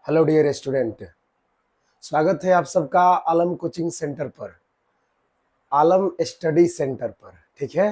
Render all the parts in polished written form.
Hello dear student, स्वागत है आप सबका आलम कोचिंग सेंटर पर, आलम स्टडी सेंटर पर। ठीक है,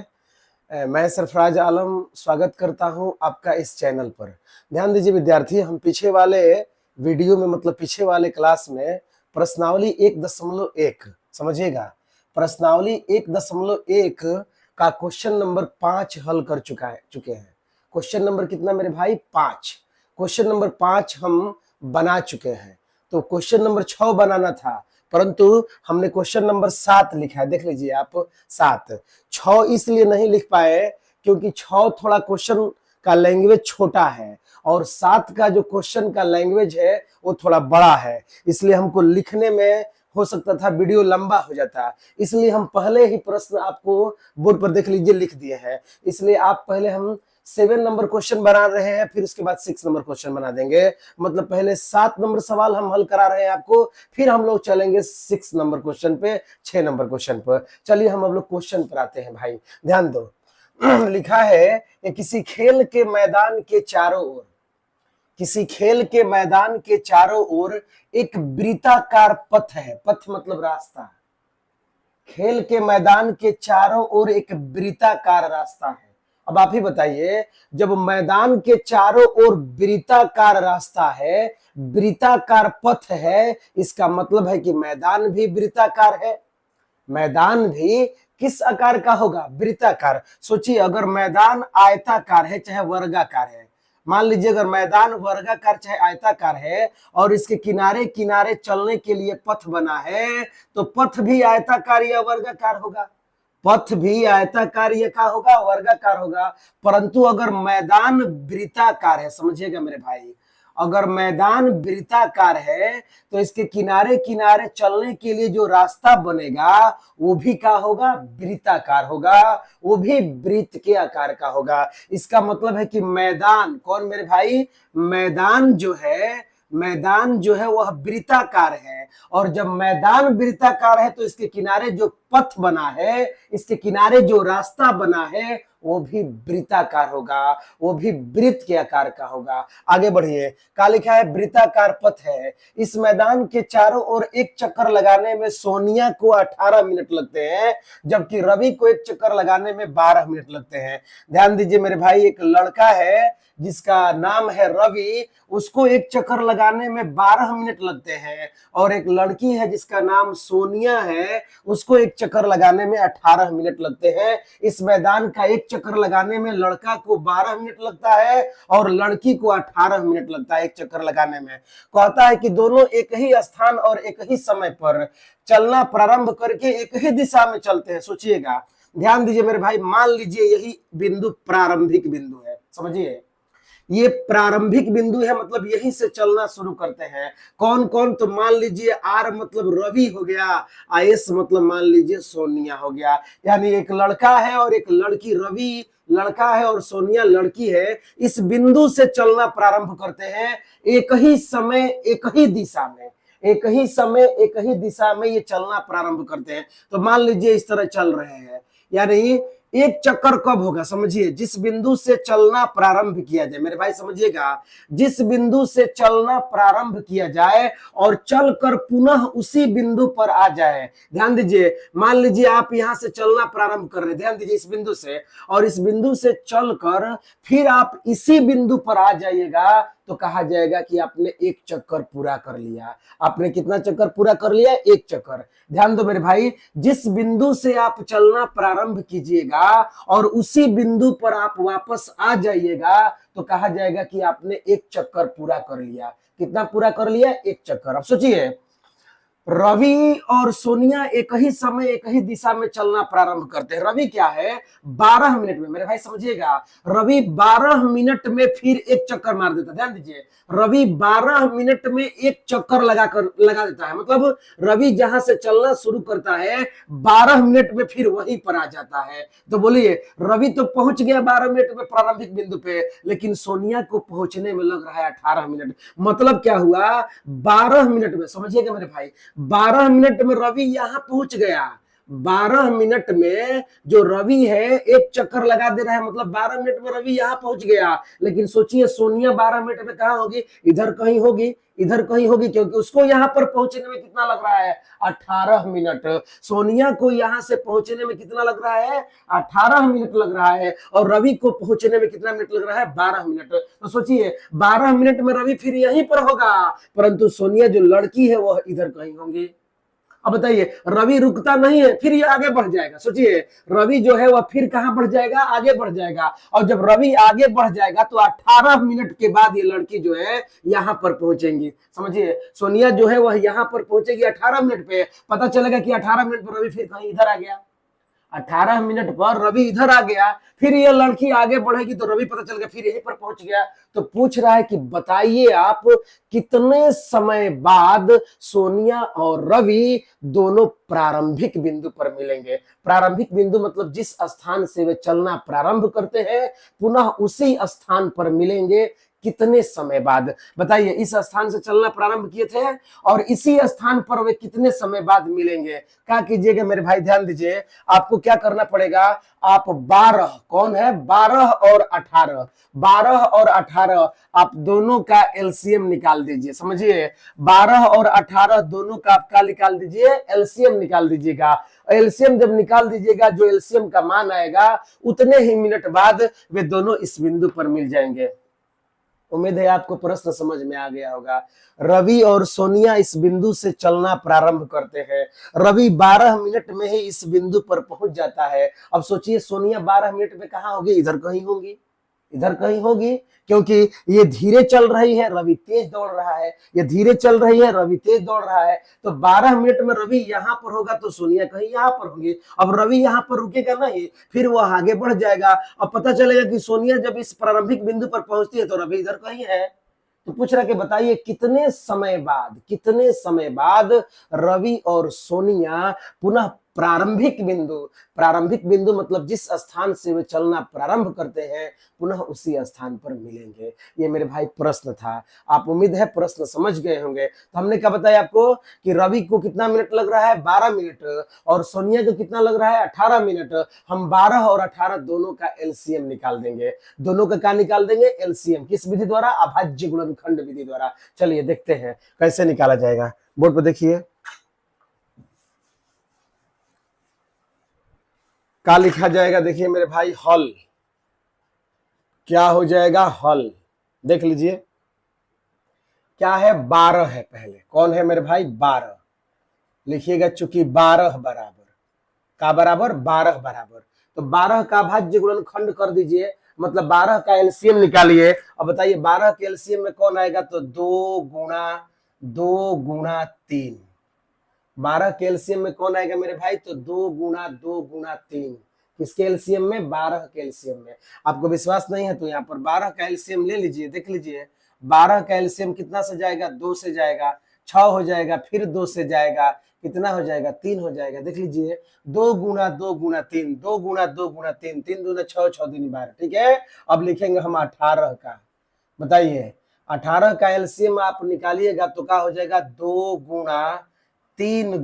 मैं सरफराज आलम स्वागत करता हूं आपका इस चैनल पर। ध्यान दीजिए विद्यार्थी, हम पीछे वाले वीडियो में मतलब पीछे वाले क्लास में प्रश्नावली 1.1 समझिएगा, प्रश्नावली 1.1 का क्वेश्चन नंबर 5 हल कर चुके हैं। क्वेश्चन नंबर कितना मेरे भाई? 5। क्वेश्चन नंबर 5 हम बना चुके हैं। तो क्वेश्चन नंबर 6 बनाना था, परंतु हमने क्वेश्चन नंबर 7 लिखा है। देख लीजिए आप, 7। 6 इसलिए नहीं लिख पाए क्योंकि 6 थोड़ा क्वेश्चन का लैंग्वेज छोटा है और 7 का जो क्वेश्चन का लैंग्वेज है वो थोड़ा बड़ा है, इसलिए हमको लिखने में हो सकता था वीडियो लंबा हो जाता। इसलिए हम पहले ही प्रश्न आपको बोर्ड पर देख लीजिए लिख दिए हैं। इसलिए आप पहले हम 7 नंबर क्वेश्चन बना रहे हैं, फिर उसके बाद 6 नंबर क्वेश्चन बना देंगे। मतलब पहले 7 नंबर सवाल हम हल करा रहे हैं आपको, फिर हम लोग चलेंगे 6 नंबर क्वेश्चन पे, 6 नंबर क्वेश्चन पर। चलिए हम अब लोग क्वेश्चन पर आते हैं भाई, ध्यान दो। लिखा है कि किसी खेल के मैदान के चारों ओर, किसी खेल के मैदान के चारों ओर एक वृत्ताकार पथ है। पथ मतलब रास्ता। खेल के मैदान के चारों ओर एक वृत्ताकार रास्ता है। अब आप ही बताइए, जब मैदान के चारों ओर वृत्ताकार रास्ता है, वृत्ताकार पथ है, इसका मतलब है कि मैदान भी वृत्ताकार है। मैदान भी किस आकार का होगा? वृत्ताकार। सोचिए, अगर मैदान आयताकार है चाहे वर्गाकार है, मान लीजिए अगर मैदान वर्गाकार चाहे आयताकार है और इसके किनारे किनारे चलने के लिए पथ बना है, तो पथ भी आयताकार या वर्गाकार होगा। पथ भी आयताकार या का होगा? वर्गाकार होगा। परंतु अगर मैदान वृत्ताकार है, समझिएगा मेरे भाई, अगर मैदान वृत्ताकार है तो इसके किनारे किनारे चलने के लिए जो रास्ता बनेगा वो भी क्या होगा? वृत्ताकार होगा, वो भी वृत्त के आकार का होगा। इसका मतलब है कि मैदान, कौन मेरे भाई? मैदान जो है, मैदान जो है वह वृत्ताकार है। और जब मैदान वृत्ताकार है तो इसके किनारे जो पथ बना है, इसके किनारे जो रास्ता बना है, वो भी वृत्ताकार होगा, वो भी वृत्त के आकार का होगा। आगे बढ़िए, क्या लिखा है? वृत्ताकार पथ है। इस मैदान के चारों ओर एक चक्कर लगाने में सोनिया को 18 मिनट लगते हैं, जबकि रवि को एक चक्कर लगाने में 12 मिनट लगते हैं। ध्यान दीजिए मेरे भाई, एक लड़का है जिसका नाम है रवि, उसको एक चक्कर लगाने में 12 मिनट लगते हैं, और एक लड़की है जिसका नाम सोनिया है, उसको एक चक्कर लगाने में 18 मिनट लगते हैं। इस मैदान का एक चक्कर लगाने में लड़का को 12 मिनट लगता है और लड़की को 18 मिनट लगता है एक चक्कर लगाने में। कहता है कि दोनों एक ही स्थान और एक ही समय पर चलना प्रारंभ करके एक ही दिशा में चलते हैं। सोचिएगा, ध्यान दीजिए मेरे भाई, मान लीजिए यही बिंदु प्रारंभिक बिंदु है, समझिए ये प्रारंभिक बिंदु है, मतलब यहीं से चलना शुरू करते हैं। कौन कौन? तो मान लीजिए आर मतलब रवि हो गया, आएस मतलब मान लीजिए सोनिया हो गया। यानी एक लड़का है और एक लड़की, रवि लड़का है और सोनिया लड़की है। इस बिंदु से चलना प्रारंभ करते हैं, एक ही समय एक ही दिशा में, एक ही समय एक ही दिशा में ये चलना प्रारंभ करते हैं। तो मान लीजिए इस तरह चल रहे हैं, यानी एक चक्कर कब होगा? समझिए, जिस बिंदु से चलना प्रारंभ किया जाए, मेरे भाई समझिएगा, जिस बिंदु से चलना प्रारंभ किया जाए और चलकर पुनः उसी बिंदु पर आ जाए। ध्यान दीजिए, मान लीजिए आप यहां से चलना प्रारंभ कर रहे हैं, ध्यान दीजिए इस बिंदु से, और इस बिंदु से चलकर फिर आप इसी बिंदु पर आ जाइएगा, तो कहा जाएगा कि आपने एक चक्कर पूरा कर लिया। आपने कितना चक्कर पूरा कर लिया? एक चक्कर। ध्यान दो मेरे भाई, जिस बिंदु से आप चलना प्रारंभ कीजिएगा और उसी बिंदु पर आप वापस आ जाइएगा, तो कहा जाएगा कि आपने एक चक्कर पूरा कर लिया। कितना पूरा कर लिया? एक चक्कर। अब सोचिए, रवि और सोनिया एक ही समय एक ही दिशा में चलना प्रारंभ करते हैं। रवि क्या है? 12 मिनट में, मेरे भाई समझिएगा, रवि 12 मिनट में फिर एक चक्कर मार देता है। ध्यान दीजिए, रवि 12 मिनट में एक चक्कर लगा देता है। मतलब रवि जहां से चलना शुरू करता है 12 मिनट में फिर वहीं पर आ जाता है। तो बोलिए, रवि तो पहुंच गया 12 मिनट में प्रारंभिक बिंदु पे, लेकिन सोनिया को पहुंचने में लग रहा है 18 मिनट। मतलब क्या हुआ? 12 मिनट में, समझिएगा मेरे भाई, 12 मिनट में रवि यहां पहुंच गया, 12 मिनट में जो रवि है एक चक्कर लगा दे रहा है, मतलब 12 मिनट में रवि यहां पहुंच गया। लेकिन सोचिए सोनिया 12 मिनट में कहां होगी, इधर कहीं होगी, इधर कहीं होगी, क्योंकि उसको यहां पर पहुंचने में कितना लग रहा है, 18 मिनट। सोनिया को यहां से पहुंचने में कितना लग रहा है, 18 मिनट लग रहा है, और रवि को पहुंचने में कितना मिनट लग रहा है, 12 मिनट। तो सोचिए 12 मिनट में रवि फिर यहीं पर होगा, परंतु सोनिया जो लड़की है वह इधर कहीं होंगी। अब बताइए, रवि रुकता नहीं है, फिर ये आगे बढ़ जाएगा। सोचिए रवि जो है वह फिर कहां बढ़ जाएगा, आगे बढ़ जाएगा, और जब रवि आगे बढ़ जाएगा तो 18 मिनट के बाद ये लड़की जो है यहां पर पहुंचेंगी। समझिए सोनिया जो है वह यहां पर पहुंचेगी 18 मिनट पे, पता चलेगा कि 18 मिनट पर रवि फिर कहीं इधर आ गया, 18 मिनट पर रवि इधर आ गया, फिर ये लड़की आगे बढ़ेगी तो रवि पता चल गया फिर यहीं पर पहुंच गया। तो पूछ रहा है कि बताइए आप कितने समय बाद सोनिया और रवि दोनों प्रारंभिक बिंदु पर मिलेंगे। प्रारंभिक बिंदु मतलब जिस स्थान से वे चलना प्रारंभ करते हैं पुनः उसी स्थान पर मिलेंगे, कितने समय बाद। बताइए इस स्थान से चलना प्रारंभ किए थे और इसी स्थान पर वे कितने समय बाद मिलेंगे। क्या कीजिएगा मेरे भाई, ध्यान दीजिए, आपको क्या करना पड़ेगा, आप 12, कौन है, 12 और 18, 12 और 18 आप दोनों का एलसीएम निकाल दीजिए। समझिए 12 और 18 दोनों का आप क्या निकाल दीजिए, एलसीएम निकाल दीजिएगा। एलसीएम जब निकाल दीजिएगा, जो एलसीएम का मान आएगा उतने ही मिनट बाद वे दोनों इस बिंदु पर मिल जाएंगे। उम्मीद है आपको प्रश्न समझ में आ गया होगा। रवि और सोनिया इस बिंदु से चलना प्रारंभ करते हैं, रवि 12 मिनट में ही इस बिंदु पर पहुंच जाता है। अब सोचिए सोनिया 12 मिनट में कहां होगी, इधर कहीं होगी, इधर कहीं होगी, क्योंकि ये धीरे चल रही है, रवि तेज दौड़ रहा है, ये धीरे चल रही है, रवि तेज दौड़ रहा है। तो 12 मिनट में रवि यहां पर होगा तो सोनिया कहीं यहां पर होगी। अब रवि यहां पर रुकेगा नहीं, फिर वो आगे बढ़ जाएगा। अब पता चलेगा कि सोनिया जब इस प्रारंभिक बिंदु पर पहुंचती है तो रवि इधर कहीं है। तो पूछ रहा कि बताइए कितने समय बाद, कितने समय बाद रवि और सोनिया पुनः प्रारंभिक बिंदु, प्रारंभिक बिंदु मतलब जिस स्थान से वे चलना प्रारंभ करते हैं पुनः उसी स्थान पर मिलेंगे। ये मेरे भाई प्रश्न था, आप उम्मीद है प्रश्न समझ गए होंगे। तो हमने क्या बताया आपको कि रवि को कितना मिनट लग रहा है, 12 मिनट, और सोनिया को कितना लग रहा है, 18 मिनट। हम 12 और 18 दोनों का एलसीएम निकाल देंगे। दोनों का क्या निकाल देंगे, एलसीएम। किस विधि द्वारा, अभाज्य गुणनखंड विधि द्वारा। चलिए देखते हैं कैसे निकाला जाएगा। बोर्ड पर देखिए क्या लिखा जाएगा, देखिए मेरे भाई, हल। क्या हो जाएगा, हल। देख लीजिए क्या है, 12 है, पहले कौन है मेरे भाई, 12 लिखिएगा, चूंकि 12 बराबर का बराबर 12 बराबर, तो 12 का भाज्य गुणनखंड कर दीजिए, मतलब 12 का एलसीएम निकालिए। अब बताइए 12 के एलसीएम में कौन आएगा, तो 2 गुणा 3। 12 के एलसीएम में कौन आएगा मेरे भाई, तो 2 गुणा 3। किसके एलसीएम में, 12 के एलसीएम में। आपको विश्वास नहीं है तो यहाँ पर 12 का एलसीएम ले लीजिए, देख लीजिए 12 का एलसीएम कितना से जाएगा, 2 से जाएगा, 6 हो जाएगा, फिर 2 से जाएगा, कितना हो जाएगा, 3 हो जाएगा। देख लीजिए 2 गुणा 3, 2 गुणा 3, 3 दूना 6, 6 दूनी 12, ठीक है। अब लिखेंगे हम 18 का। बताइए 18 का एलसीएम आप निकालिएगा तो क्या हो जाएगा, 2 गुणा 3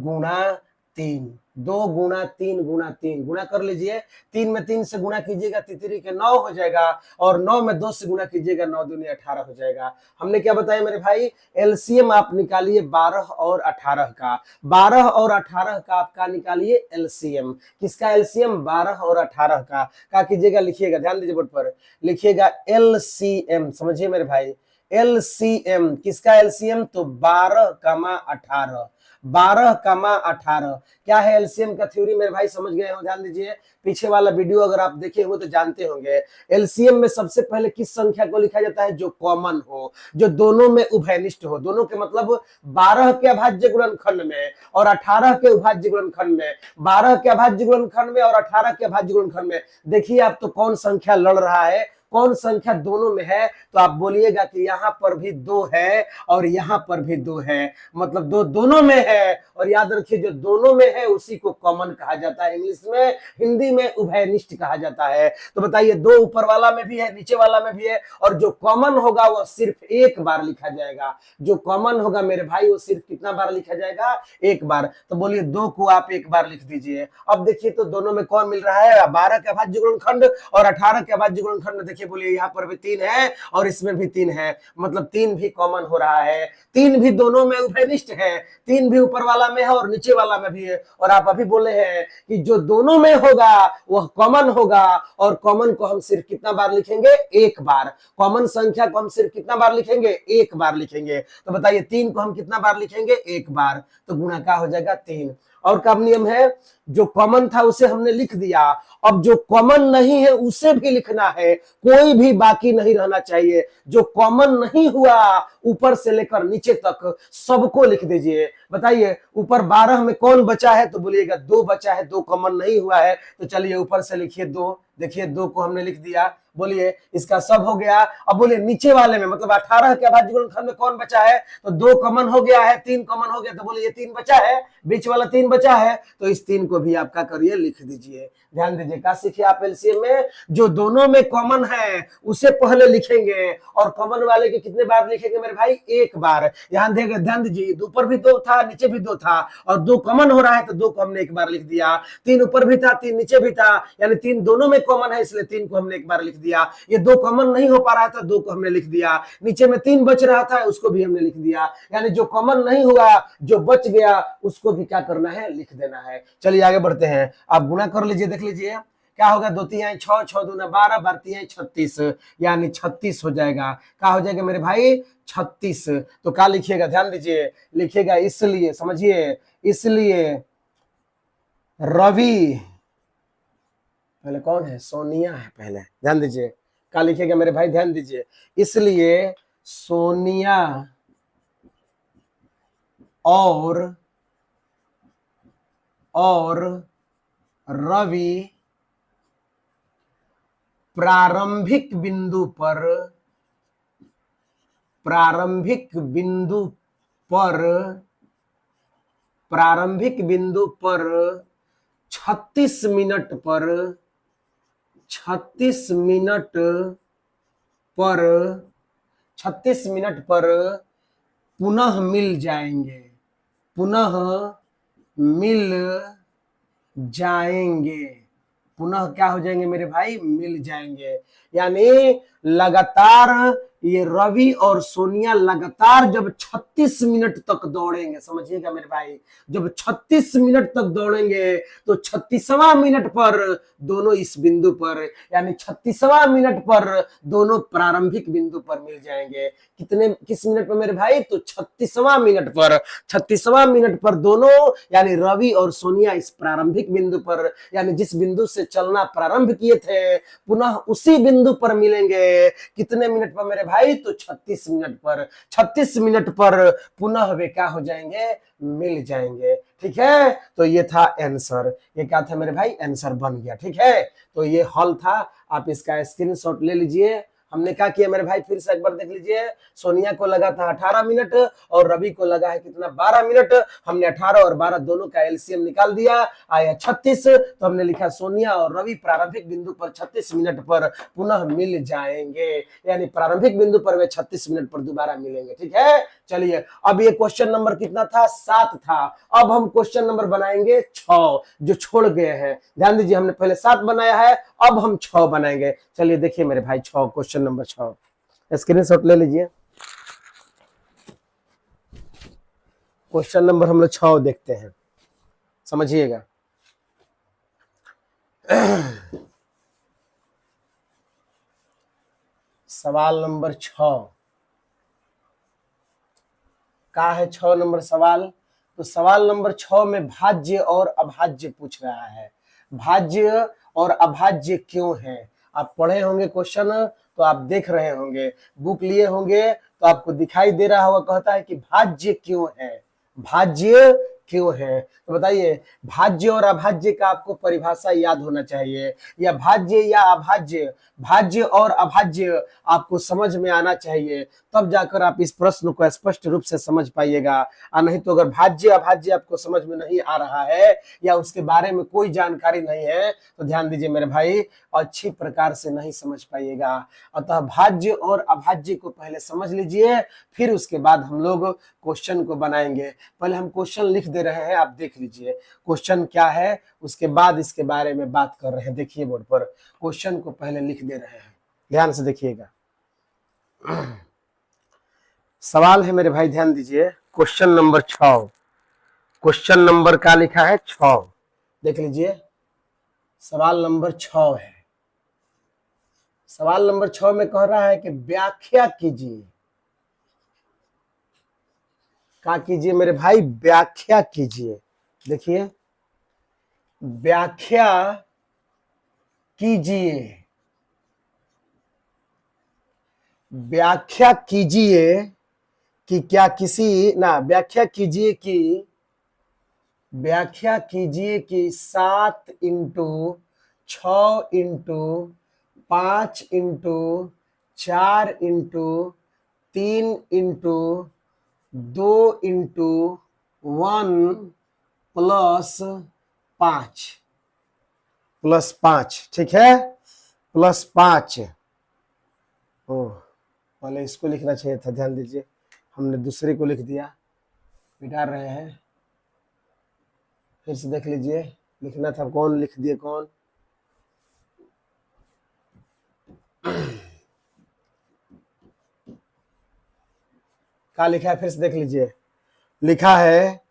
2 गुणा 3 गुणा कर लीजिए। 3 में 3 से गुणा कीजिएगा, तितरी के 9 हो जाएगा, और 9 में 2 से गुणा कीजिएगा, 9 दूनी 18 हो जाएगा। हमने क्या बताया मेरे भाई, एलसीएम आप निकालिए 12 और 18 का। 12 और 18 का आपका निकालिए एलसीएम। किसका एलसीएम, 12 और 18 का। क्या कीजिएगा, लिखिएगा, ध्यान दीजिए बोर्ड पर, लिखिएगा एलसीएम। समझिए मेरे भाई, एलसीएम किसका एलसीएम, तो 12 कमा 18, 12 कमा 18 क्या है एलसीएम का थ्योरी मेरे भाई, समझ गए हो। ध्यान दीजिए, पीछे वाला वीडियो अगर आप देखे हो तो जानते होंगे। एलसीएम में सबसे पहले किस संख्या को लिखा जाता है, जो कॉमन हो, जो दोनों में उभयनिष्ठ हो। दोनों के मतलब 12 के अभाज्य गुणनखंड में और 18 के अभाज्य गुणनखंड में, 12 के अभाज्य गुणनखंड में और 18 के अभाज्य गुणनखंड में। देखिए आप तो कौन संख्या लड़ रहा है, कौन संख्या दोनों में है, तो आप बोलिएगा कि यहाँ पर भी 2 है और यहाँ पर भी 2 है, मतलब दो दोनों में है। और याद रखिए जो दोनों में है उसी को कॉमन कहा जाता है, इंग्लिश में, हिंदी में उभयनिष्ठ कहा जाता है। तो बताइए 2 ऊपर वाला में भी है, नीचे वाला में भी है, और जो कॉमन होगा वो सिर्फ एक बार लिखा जाएगा। जो कॉमन होगा मेरे भाई वो सिर्फ कितना बार लिखा जाएगा, एक बार। तो बोलिए 2 को आप एक बार लिख दीजिए। अब देखिए तो दोनों में कौन मिल रहा है, 12 के अभाज्य गुणनखंड और 18 के अभाज्य गुणनखंड। देखिए बोलिए यहाँ पर भी 3 है और इसमें भी 3 है, मतलब 3 भी कॉमन हो रहा है। 3 भी दोनों में उभयनिष्ठ है, 3 भी ऊपर वाला में है और नीचे वाला में भी है। और आप अभी बोले हैं कि जो दोनों में होगा वह कॉमन होगा, और कॉमन को हम सिर्फ कितना बार लिखेंगे, एक बार। कॉमन संख्या को हम सिर्फ कितना बार लिखेंगे, एक बार लिखेंगे। तो बताइए 3 को हम कितना बार लिखेंगे, एक बार। तो गुणा का हो जाएगा 3। और कब नियम है, जो कॉमन था उसे हमने लिख दिया, अब जो कॉमन नहीं है उसे भी लिखना है, कोई भी बाकी नहीं रहना चाहिए। जो कॉमन नहीं हुआ ऊपर से लेकर नीचे तक सबको लिख दीजिए। बताइए ऊपर 12 में कौन बचा है, तो बोलिएगा 2 बचा है, 2 कॉमन नहीं हुआ है। तो चलिए ऊपर से लिखिए 2, देखिए 2 को हमने लिख दिया। बोलिए इसका सब हो गया। अब बोलिए नीचे वाले में मतलब 18 के अभाज्य गुणनखंड में कौन बचा है, तो 2 कॉमन हो गया है, 3 कॉमन हो गया। तो बोलिए 3 बचा है, बीच वाला 3 बचा है, तो इस 3 को भी आप क्या करिए, लिख दीजिए। ध्यान दीजिए, क्या सीखिए आप एलसीएम में, जो दोनों में कॉमन है उसे पहले लिखेंगे, और कॉमन वाले के कितने बार लिखेंगे मेरे भाई, एक बार। ध्यान दीजिए, ऊपर भी 2 था, नीचे भी 2 था, और 2 कॉमन हो रहा है तो 2 को हमने एक बार लिख दिया। 3 ऊपर भी था, 3 नीचे भी था, यानी 3 दोनों में कॉमन है, इसलिए 3 को हमने एक बार लिख दिया। ये 2 कॉमन नहीं हो पा रहा था, 2 को हमने लिख दिया। नीचे में 3 बच रहा था, उसको भी हमने लिख दिया। यानी जो कॉमन नहीं हुआ, जो बच गया, उसको भी क्या करना है, लिख देना है। चलिए आगे बढ़ते हैं, आप गुणा कर लीजिए, देख लीजिए क्या होगा। 2 3 6, 6 दूना 12, 12 3 36, यानी 36 हो जाएगा। क्या हो जाएगा मेरे भाई, 36। तो क्या लिखिएगा, ध्यान दीजिए, लिखिएगा इसलिए, समझिए, इसलिए रवि, पहले कौन है, सोनिया है पहले, ध्यान दीजिए। क्या लिखिएगा मेरे भाई, ध्यान दीजिए, इसलिए सोनिया और रवि प्रारंभिक बिंदु पर 36 मिनट पर पुनः मिल जाएंगे, पुनः क्या हो जाएंगे मेरे भाई, मिल जाएंगे। यानी लगातार ये रवि और सोनिया लगातार जब 36 मिनट तक दौड़ेंगे, समझिएगा मेरे भाई, जब 36 मिनट तक दौड़ेंगे तो 36वां मिनट पर दोनों इस बिंदु पर, यानी 36वां मिनट पर दोनों प्रारंभिक बिंदु पर मिल जाएंगे। किस मिनट पर मेरे भाई, तो 36वां मिनट पर। 36वां मिनट पर दोनों, यानी रवि और सोनिया इस प्रारंभिक बिंदु पर, यानी जिस बिंदु से चलना प्रारंभ किए थे, पुनः उसी बिंदु पर मिलेंगे। कितने मिनट पर मेरे भाई, तो 36 मिनट पर। 36 मिनट पर पुनः वे क्या हो जाएंगे, मिल जाएंगे। ठीक है, तो ये था आंसर, ये क्या था मेरे भाई, आंसर बन गया। ठीक है, तो ये हल था, आप इसका स्क्रीनशॉट ले लीजिए। हमने क्या किया मेरे भाई, फिर से एक बार देख लीजिए। सोनिया को लगा था 18 मिनट और रवि को लगा है कितना, 12 मिनट। हमने 18 और 12 दोनों का एलसीएम निकाल दिया, आया 36। तो हमने लिखा सोनिया और रवि प्रारंभिक बिंदु पर 36 मिनट पर पुनः मिल जाएंगे, यानी प्रारंभिक बिंदु पर वे 36 मिनट पर दोबारा मिलेंगे। ठीक है, चलिए अब ये क्वेश्चन नंबर कितना था, 7 था। अब हम क्वेश्चन नंबर बनाएंगे 6, जो छोड़ गए हैं। ध्यान दीजिए, हमने पहले 7 बनाया है, अब हम 6 बनाएंगे। चलिए देखिए मेरे भाई, 6, क्वेश्चन नंबर 6, स्क्रीनशॉट ले लीजिए। क्वेश्चन नंबर हम लोग 6 देखते हैं, समझिएगा। सवाल नंबर 6 का है, 6 नंबर सवाल। तो सवाल नंबर 6 में भाज्य और अभाज्य पूछ रहा है। भाज्य और अभाज्य क्यों है, आप पढ़े होंगे क्वेश्चन, तो आप देख रहे होंगे, बुक लिए होंगे तो आपको दिखाई दे रहा होगा, कहता है कि भाज्य क्यों है, भाज्य क्यों है? तो बताइए, भाज्य और अभाज्य का आपको परिभाषा याद होना चाहिए, या भाज्य या अभाज्य, भाज्य और अभाज्य आपको समझ में आना चाहिए, तब जाकर आप इस प्रश्न को स्पष्ट रूप से समझ पाइएगा। और नहीं तो अगर भाज्य अभाज्य आपको समझ में नहीं आ रहा है या उसके बारे में कोई जानकारी नहीं है तो ध्यान दीजिए मेरे भाई, अच्छी प्रकार से नहीं समझ पाइएगा। अतः भाज्य और अभाज्य को पहले समझ लीजिए, फिर उसके बाद हम लोग क्वेश्चन को बनाएंगे। पहले हम क्वेश्चन लिख दे रहे हैं, आप देख लीजिए क्वेश्चन क्या है, उसके बाद इसके बारे में बात कर रहे हैं। देखिए बोर्ड पर क्वेश्चन को पहले लिख दे रहे हैं, ध्यान से देखिएगा। सवाल है मेरे भाई, ध्यान दीजिए, क्वेश्चन नंबर 6। क्वेश्चन नंबर क्या लिखा है? 6। देख लीजिए, सवाल नंबर 6 है। सवाल नंबर 6 में कह रहा है कि व्याख्या कीजिए। क्या कीजिए मेरे भाई? व्याख्या कीजिए। देखिए, व्याख्या कीजिए, व्याख्या कीजिए कि क्या किसी ना, व्याख्या कीजिए कि, व्याख्या कीजिए कि 7 into 6 into 5 into 4 into 3 into 2 into 1 plus 5, ठीक है, प्लस 5। ओह, पहले इसको लिखना चाहिए था, ध्यान दीजिए, हमने दूसरे को लिख दिया, मिटा रहे हैं, फिर से देख लीजिए, लिखना था, कौन लिख दिए, कौन? क्या लिखा है? फिर से देख लीजिए, लिखा है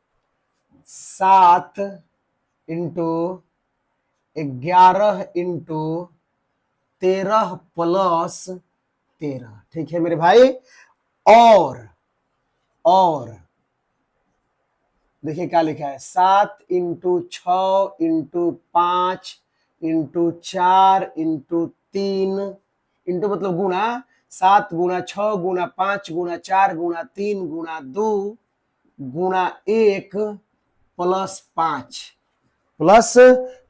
7 इंटू 11 इंटू 13 प्लस 13, ठीक है मेरे भाई। और देखिए क्या लिखा है, 7 into 6 into 5 into 4 into 3, into मतलब गुणा, 7 गुणा 6 गुणा 5 गुणा 4 गुणा 3 गुणा 2 गुणा 1 प्लस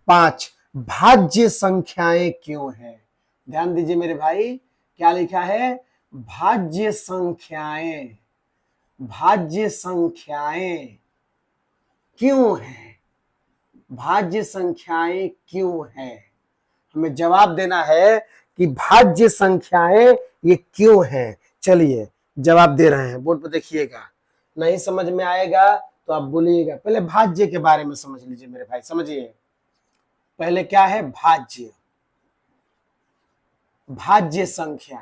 5 भाज्य संख्याएं क्यों है? ध्यान दीजिए मेरे भाई, क्या लिखा है? भाज्य संख्याएं, भाज्य संख्याएं क्यों है? भाज्य संख्याएं क्यों है? हमें जवाब देना है कि भाज्य संख्याएं ये क्यों है। चलिए जवाब दे रहे हैं, बोर्ड पर देखिएगा, नहीं समझ में आएगा तो आप बोलिएगा। पहले भाज्य के बारे में समझ लीजिए मेरे भाई, समझिए पहले क्या है भाज्य। भाज्य संख्या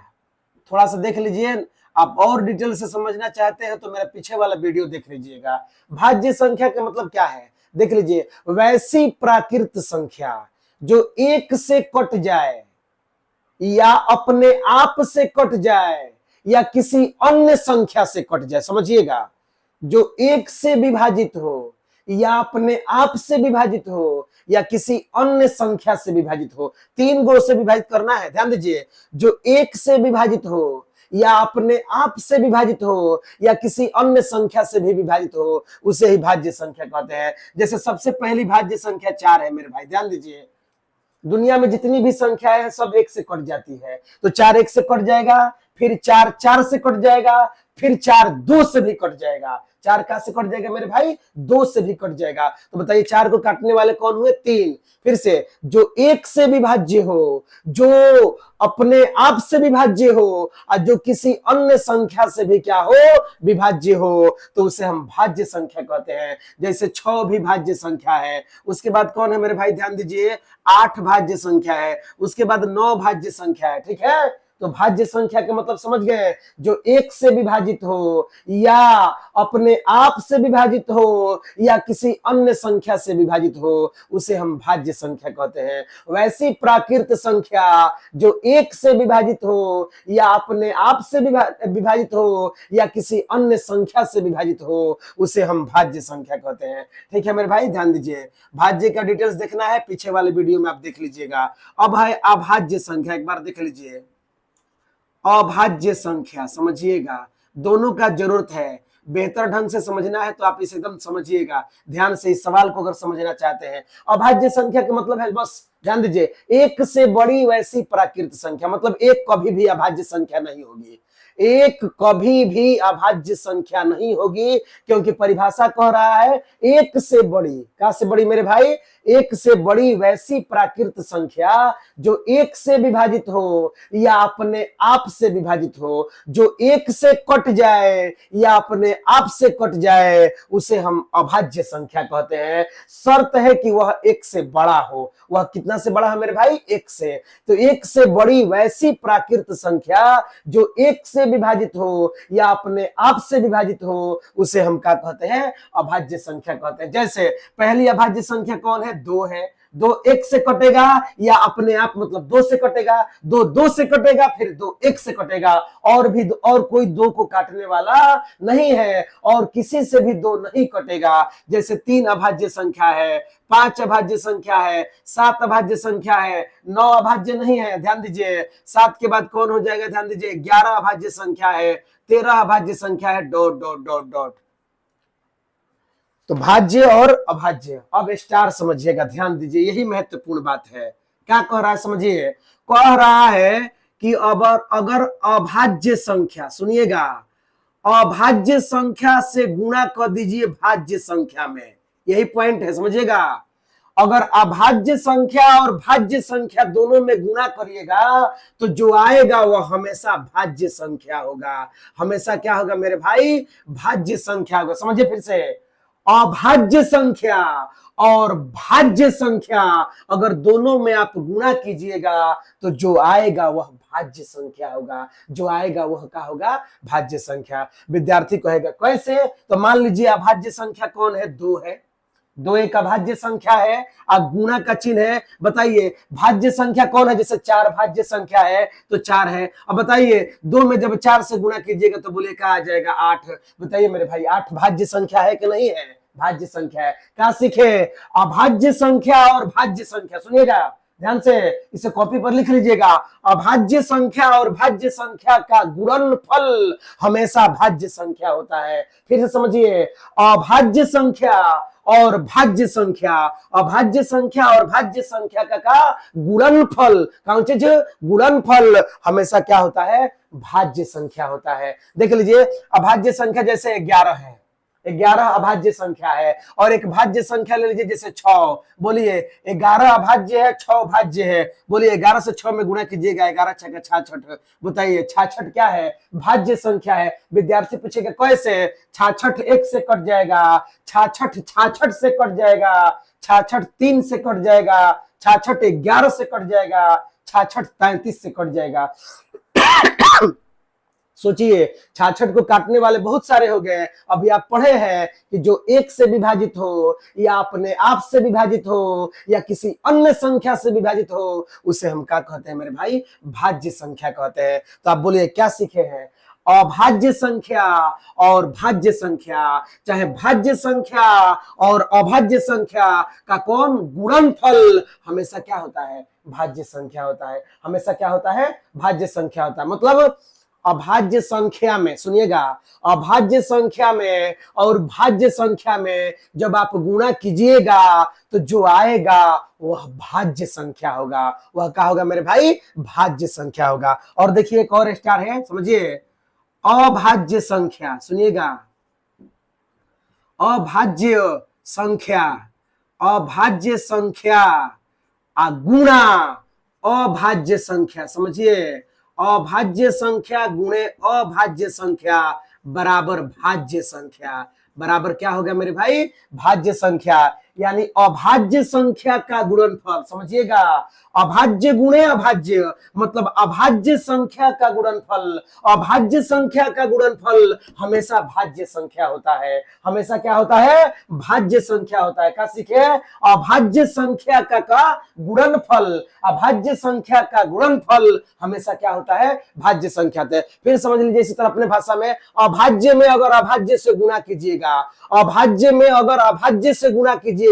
थोड़ा सा देख लीजिए, आप और डिटेल से समझना चाहते हैं तो मेरा पीछे वाला वीडियो देख लीजिएगा। भाज्य संख्या का मतलब क्या है, देख लीजिए, वैसी प्राकृत संख्या जो एक से कट जाए या अपने आप से कट जाए या किसी अन्य संख्या से कट जाए, समझिएगा, जो एक से विभाजित हो या अपने आप से विभाजित हो या किसी अन्य संख्या से विभाजित हो। 3 गुणों से विभाजित करना है, ध्यान दीजिए, जो एक से विभाजित हो या अपने आप से विभाजित हो या किसी अन्य संख्या से भी विभाजित हो, उसे ही भाज्य संख्या कहते हैं। जैसे सबसे पहली भाज्य संख्या 4 है मेरे भाई, ध्यान दीजिए, दुनिया में जितनी भी संख्याएं हैं सब 1 से कट जाती है, तो 4 1 से कट जाएगा, फिर 4 4 से कट जाएगा, फिर 4 2 से भी कट जाएगा। 4 कहां से कट जाएगा मेरे भाई? 2 से भी कट जाएगा। तो बताइए 4 को काटने वाले कौन हुए? 3। फिर से, जो 1 से विभाज्य हो, जो अपने आप से विभाज्य हो और जो किसी अन्य संख्या से भी क्या हो? विभाज्य हो, तो उसे हम भाज्य संख्या कहते हैं। जैसे 6 भी भाज्य संख्या है। उसके बाद कौन है मेरे भाई? ध्यान दीजिए, 8 भाज्य संख्या है, उसके बाद 9 भाज्य संख्या है, ठीक है। तो भाज्य संख्या के मतलब समझ गए, जो 1 से विभाजित हो या अपने आप से विभाजित हो या किसी अन्य संख्या से विभाजित हो, उसे हम भाज्य संख्या कहते हैं। वैसी प्राकृत संख्या जो 1 से विभाजित हो या अपने आप से विभाजित हो या किसी अन्य संख्या से विभाजित हो, उसे हम भाज्य संख्या कहते हैं। ठीक है मेरे भाई, ध्यान दीजिए, भाज्य का डिटेल्स देखना है पीछे वाले वीडियो में आप देख लीजिएगा। अब है अभाज्य संख्या, एक बार देख लीजिए। अभाज्य संख्या समझिएगा, दोनों का जरूरत है। बेहतर ढंग से समझना है तो आप इसे एकदम समझिएगा ध्यान से, इस सवाल को अगर समझना चाहते हैं। अभाज्य संख्या का मतलब है, बस ध्यान दीजिए, एक से बड़ी वैसी प्राकृत संख्या, मतलब एक कभी भी अभाज्य संख्या नहीं होगी, एक कभी भी अभाज्य संख्या नहीं होगी, क्योंकि परिभाषा कह रहा है एक से बड़ी, क्या से बड़ी मेरे भाई, एक से बड़ी वैसी प्राकृत संख्या जो एक से विभाजित हो या अपने आप से विभाजित हो, जो एक से कट जाए या अपने आप से कट जाए, उसे हम अभाज्य संख्या कहते हैं। शर्त है कि वह एक से बड़ा हो। वह कितना से बड़ा है मेरे भाई, एक से। तो एक से बड़ी वैसी प्राकृत संख्या जो एक से विभाजित हो या अपने आप से विभाजित हो, उसे हम क्या कहते हैं, अभाज्य संख्या कहते हैं। जैसे पहली अभाज्य संख्या कौन है, दो है। दो एक से कटेगा या अपने आप, मतलब दो से कटेगा, दो दो से कटेगा, फिर दो एक से कटेगा, और भी और कोई दो को काटने वाला नहीं है, और किसी से भी दो नहीं कटेगा। जैसे तीन अभाज्य संख्या है, पांच अभाज्य संख्या है, सात अभाज्य संख्या है, नौ अभाज्य नहीं है, ध्यान दीजिए। सात के बाद कौन हो जाएगा, ध्यान दीजिए, 11 अभाज्य संख्या है, 13 अभाज्य संख्या है, डॉट डॉट डॉट डॉट। तो भाज्य और अभाज्य, अब स्टार समझिएगा, ध्यान दीजिए, यही महत्वपूर्ण बात है। क्या कह रहा है समझिए, कह रहा है कि अगर अभाज्य संख्या, सुनिएगा, अभाज्य संख्या से गुणा कर दीजिए भाज्य संख्या में, यही पॉइंट है, समझिएगा। अगर अभाज्य संख्या और भाज्य संख्या दोनों में गुणा करिएगा तो जो आएगा वह हमेशा भाज्य संख्या होगा। हमेशा क्या होगा मेरे भाई, भाज्य संख्या होगा। समझिए फिर से, अभाज्य संख्या और भाज्य संख्या अगर दोनों में आप गुणा कीजिएगा तो जो आएगा वह भाज्य संख्या होगा, जो आएगा वह क्या होगा, भाज्य संख्या। विद्यार्थी कहेगा कैसे, तो मान लीजिए अभाज्य संख्या कौन है, दो है, दो एक अभाज्य संख्या है, अब गुणा का चिन्ह है। बताइए भाज्य संख्या कौन है, जैसे चार भाज्य संख्या है तो चार है। अब बताइए दो में जब चार से गुणा कीजिएगा तो बोले क्या आ जाएगा, आठ। बताइए मेरे भाई, आठ भाज्य संख्या है कि नहीं है, भाज्य संख्या है। क्या सीखे, अभाज्य संख्या और भाज्य संख्या, सुनिएगा ध्यान से, इसे कॉपी पर लिख लीजिएगा। अभाज्य संख्या और भाज्य संख्या का गुणनफल हमेशा भाज्य संख्या होता है। फिर से समझिए, अभाज्य संख्या और भाज्य संख्या, अभाज्य संख्या और भाज्य संख्या का गुणनफल, कौन चीज, गुणनफल हमेशा क्या होता है, भाज्य संख्या होता है। देख लीजिए, अभाज्य संख्या जैसे 11 है, 11 अभाज्य संख्या है, और एक भाज्य संख्या ले लीजिए जैसे 6। बोलिए 11 अभाज्य है, 6 भाज्य है। बोलिए 11 से 6 में गुणा कीजिएगा, 11 6 66। बताइए 66 क्या है, भाज्य संख्या है। विद्यार्थी पूछेगा कैसे, 66 1 से कट जाएगा, 66 66 से कट जाएगा, 66 3 से कट जाएगा, 66 11 से कट जाएगा, 66 33 से कट जाएगा। सोचिए 66 को काटने वाले बहुत सारे हो गए। अभी आप पढ़े हैं कि जो एक से विभाजित हो या अपने आप से विभाजित हो या किसी अन्य संख्या से विभाजित हो, उसे हम क्या कहते हैं मेरे भाई, भाज्य संख्या कहते हैं। तो आप बोलिए क्या सीखे हैं, अभाज्य संख्या और भाज्य संख्या, चाहे भाज्य संख्या और अभाज्य संख्या का कौन गुणनफल हमेशा क्या होता है, भाज्य संख्या होता है। हमेशा क्या होता है, भाज्य संख्या होता है। मतलब अभाज्य संख्या में, सुनिएगा, अभाज्य संख्या में और भाज्य संख्या में जब आप गुणा कीजिएगा तो जो आएगा वह भाज्य संख्या होगा। वह क्या होगा मेरे भाई, भाज्य संख्या होगा। और देखिए एक और स्टार है, समझिए, अभाज्य संख्या, सुनिएगा, अभाज्य संख्या, अभाज्य संख्या गुणा अभाज्य संख्या। समझिए, अभाज्य संख्या गुणे अभाज्य संख्या बराबर भाज्य संख्या। बराबर क्या होगा मेरे भाई, भाज्य संख्या। यानी अभाज्य संख्या का गुणनफल, समझिएगा, अभाज्य गुणे अभाज्य, मतलब अभाज्य संख्या का गुणनफल, अभाज्य संख्या का गुणनफल हमेशा भाज्य संख्या होता है। हमेशा क्या होता है, भाज्य संख्या होता है। क्या सीखे, अभाज्य संख्या का गुणनफल, अभाज्य संख्या का गुणनफल हमेशा क्या होता है, भाज्य संख्या होता है। फिर समझ लीजिए इसी तरह अपने भाषा में, अभाज्य में अगर अभाज्य से गुणा कीजिएगा, अभाज्य में अगर अभाज्य से गुणा कीजिएगा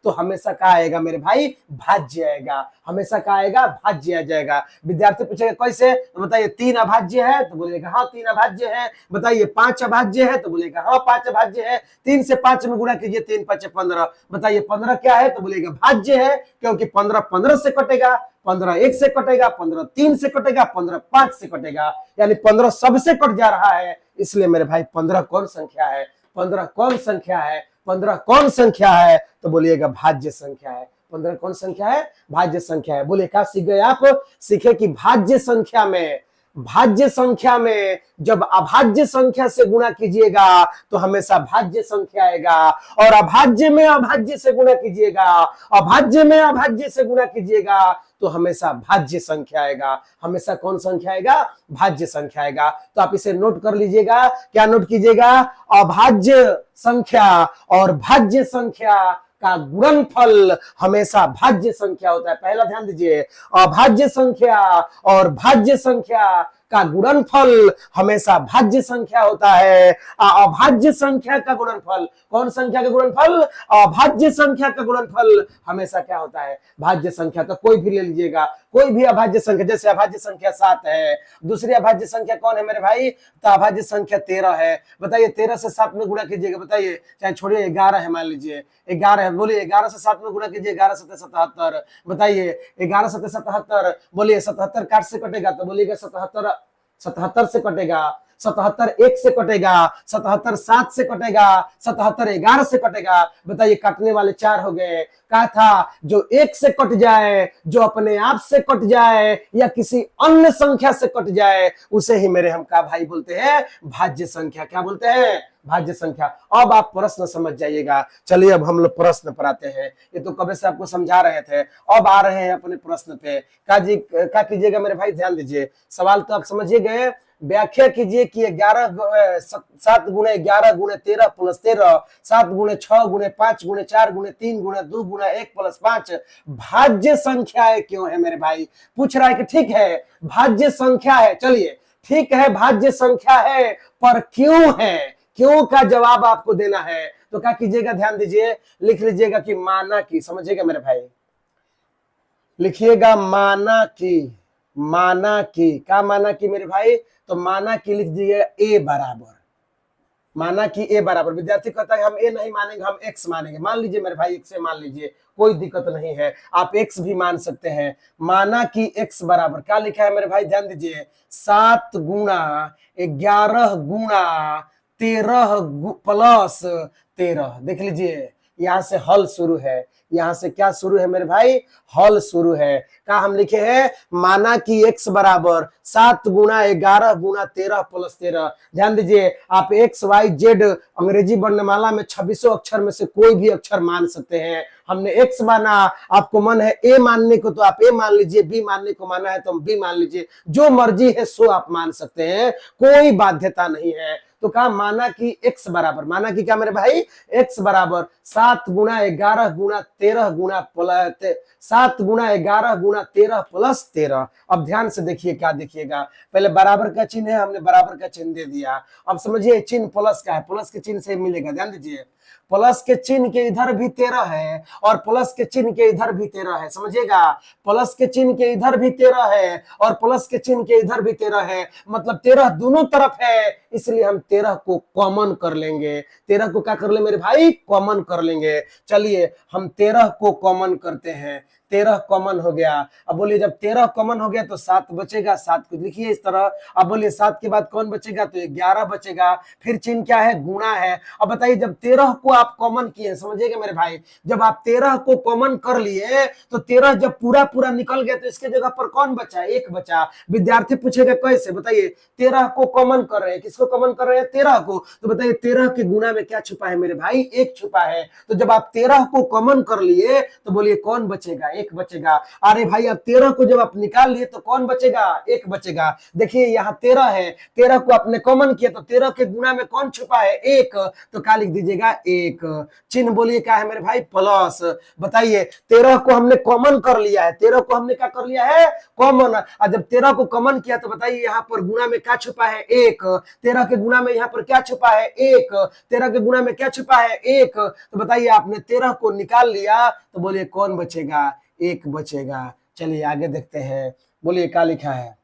तो हमेशा क्या आएगा मेरे भाई, भाज्य आएगा, हमेशा क्या आएगा, भाज्य आ जाएगा। विद्यार्थी पूछेगा कैसे, तो बताइए 3 अभाज्य है, तो बोलेगा हाँ 3 अभाज्य है। बताइए 5 अभाज्य है, तो बोलेगा हाँ 5 अभाज्य है। 3 से 5 में गुणा कीजिए, 3 5 15। बताइए 15 क्या है, तो बोलेगा भाज्य है, क्योंकि 15 15 से कटेगा, 15 1 से कटेगा, 15 3 से कटेगा, 15 5 से कटेगा, यानी 15 सबसे कट जा रहा है। इसलिए मेरे भाई 15 कौन संख्या है, 15 कौन संख्या है, 15 कौन संख्या है, तो बोलिएगा भाज्य संख्या है। 15 कौन संख्या है, भाज्य संख्या है। बोलिए क्या सीख गए आप, सीखे कि भाज्य संख्या में, भाज्य संख्या में जब अभाज्य संख्या से गुणा कीजिएगा तो हमेशा भाज्य संख्या आएगा, और अभाज्य में अभाज्य से गुणा कीजिएगा, अभाज्य में अभाज्य से गुणा कीजिएगा तो हमेशा भाज्य संख्या आएगा। हमेशा कौन संख्या आएगा, भाज्य संख्या आएगा। तो आप इसे नोट कर लीजिएगा, क्या नोट कीजिएगा, अभाज्य संख्या और भाज्य संख्या का गुणनफल हमेशा भाज्य संख्या होता है। पहला ध्यान दीजिए, अभाज्य संख्या और भाज्य संख्या का गुणनफल हमेशा भाज्य संख्या होता है। अभाज्य संख्या का गुणनफल, कौन संख्या का गुणनफल, अभाज्य संख्या का गुणनफल हमेशा क्या होता है, भाज्य संख्या का। कोई भी ले लीजिएगा, कोई भी अभाज्य संख्या, जैसे अभाज्य संख्या 7 है, दूसरी अभाज्य संख्या कौन है मेरे भाई, तो अभाज्य संख्या 13 है। बताइए 13 से 7 में गुणा कीजिएगा, बताइए, चाहे छोड़िए 11 है, मान लीजिए 11 है, बोलिए 11 से 7 में गुणा कीजिए, 11 7 77। बताइए 11 7 77, बोलिए 77 काट से कटेगा, तो बोलिएगा 77 77 से कटेगा, 77 1 से कटेगा, 77 7 से कटेगा, 77 11 से कटेगा। बताइए काटने वाले 4 हो गए। कहा था जो 1 से कट जाए, जो अपने आप से कट जाए या किसी अन्य संख्या से कट जाए, उसे ही मेरे हम का भाई बोलते हैं भाज्य संख्या। क्या बोलते हैं, भाज्य संख्या। अब आप प्रश्न समझ जाइएगा। चलिए अब हम लोग प्रश्न पर आते हैं। ये तो कब से आपको समझा रहे थे, अब आ रहे हैं अपने प्रश्न पे। क्या कीजिएगा मेरे भाई, ध्यान दीजिए। सवाल तो आप समझिए गए, व्याख्या कीजिए कि 7 गुणे 11 गुणे 13 प्लस 13, 7 गुणे 6 गुणे 5 गुणे 4 गुणे 3 गुणे 2 गुणे 1 प्लस 5 भाज्य संख्या है क्यों है मेरे भाई। पूछ रहा है कि ठीक है भाज्य संख्या है, चलिए ठीक है भाज्य संख्या है, पर क्यों है, क्यों का जवाब आपको देना है। तो क्या कीजिएगा, ध्यान दीजिए, लिख लीजिएगा कि माना की, समझिएगा मेरे भाई, लिखिएगा माना की, माना की, क्या माना की मेरे भाई, तो माना की लिख दीजिएगा ए बराबर, माना कि ए बराबर। विद्यार्थी कहता है हम ए नहीं मानेंगे, हम एक्स मानेंगे। मान लीजिए मेरे भाई एक्स मान लीजिए, कोई दिक्कत नहीं है, आप एक्स भी मान सकते हैं। माना कि एक्स बराबर क्या लिखा है मेरे भाई, ध्यान दीजिए, 7 गुणा 11 गुणा 13 प्लस 13। देख लीजिए यहाँ से हल शुरू है, यहाँ से क्या शुरू है मेरे भाई, हल शुरू है। क्या हम लिखे हैं, माना कि x बराबर 7 गुणा 11 गुणा 13 प्लस 13। ध्यान दीजिए, आप x y z अंग्रेजी वर्णमाला में 26 अक्षर में से कोई भी अक्षर मान सकते हैं। हमने x माना, आपको मन है a मानने को तो आप a मान लीजिए, b मानने को माना है तो हम b मान लीजिए, जो मर्जी है सो आप मान सकते हैं, कोई बाध्यता नहीं है। तो कहा माना कि x बराबर, माना कि क्या मेरे भाई, x बराबर 7 गुणा 11 गुणा 13 गुणा 7 गुणा 11 गुणा 13 प्लस 13। अब ध्यान से देखिए, क्या देखिएगा, पहले बराबर का चिन्ह है, हमने बराबर का चिन्ह दे दिया। अब समझिए चिन्ह प्लस का है, प्लस के चिन्ह से मिलेगा। ध्यान दीजिए, प्लस के चिन्ह के इधर भी 13 है और प्लस के चिन्ह के इधर भी 13 है, समझिएगा, प्लस के चिन्ह के इधर भी 13 है और प्लस के चिन्ह के इधर भी 13 है, मतलब 13 दोनों तरफ है, इसलिए हम 13 को कॉमन कर लेंगे। 13 को क्या कर ले मेरे भाई, कॉमन कर लेंगे। चलिए हम 13 को कॉमन करते हैं, 13 कॉमन हो गया। अब बोलिए जब 13 कॉमन हो गया तो 7 बचेगा, 7 को लिखिए इस तरह। अब बोलिए 7 के बाद कौन बचेगा, तो 11 बचेगा, फिर चिन्ह क्या है, गुणा है। अब बताइए जब 13 को आप कॉमन किए, समझिएगा मेरे भाई, जब आप 13 को कॉमन कर लिए तो 13 जब पूरा पूरा निकल गया तो इसके जगह पर कौन बचा, 1 बचा। विद्यार्थी पूछेगा कैसे, बताइए 13 को कॉमन कर रहे हैं, किसको कॉमन कर रहे हैं, 13 को। तो बताइए 13 के गुणा में क्या छुपा है मेरे भाई, 1 छुपा है। तो जब आप 13 को कॉमन कर लिए तो बोलिए कौन बचेगा, एक बचेगा। अरे भाई अब 13 को जब आप निकाल लिए तो कौन बचेगा, एक बचेगा। देखिए यहाँ 13 है, 13 को आपने कॉमन किया तो 13 के गुणा में कौन छुपा है, एक, तो क्या लिख दीजिएगा, एक। चिन्ह बोलिए क्या है मेरे भाई, प्लस। बताइए 13 को हमने कॉमन कर लिया है, 13 को हमने क्या कर लिया है, कॉमन। और जब 13 को कॉमन किया तो बताइए यहाँ पर गुणा में क्या छुपा है, एक। 13 के गुणा में यहाँ पर क्या छुपा है, एक। 13 के गुणा में क्या छुपा है, एक। तो बताइए आपने 13 को निकाल लिया तो बोलिए कौन बचेगा, एक बचेगा। चलिए आगे देखते हैं, बोलिए क्या लिखा है,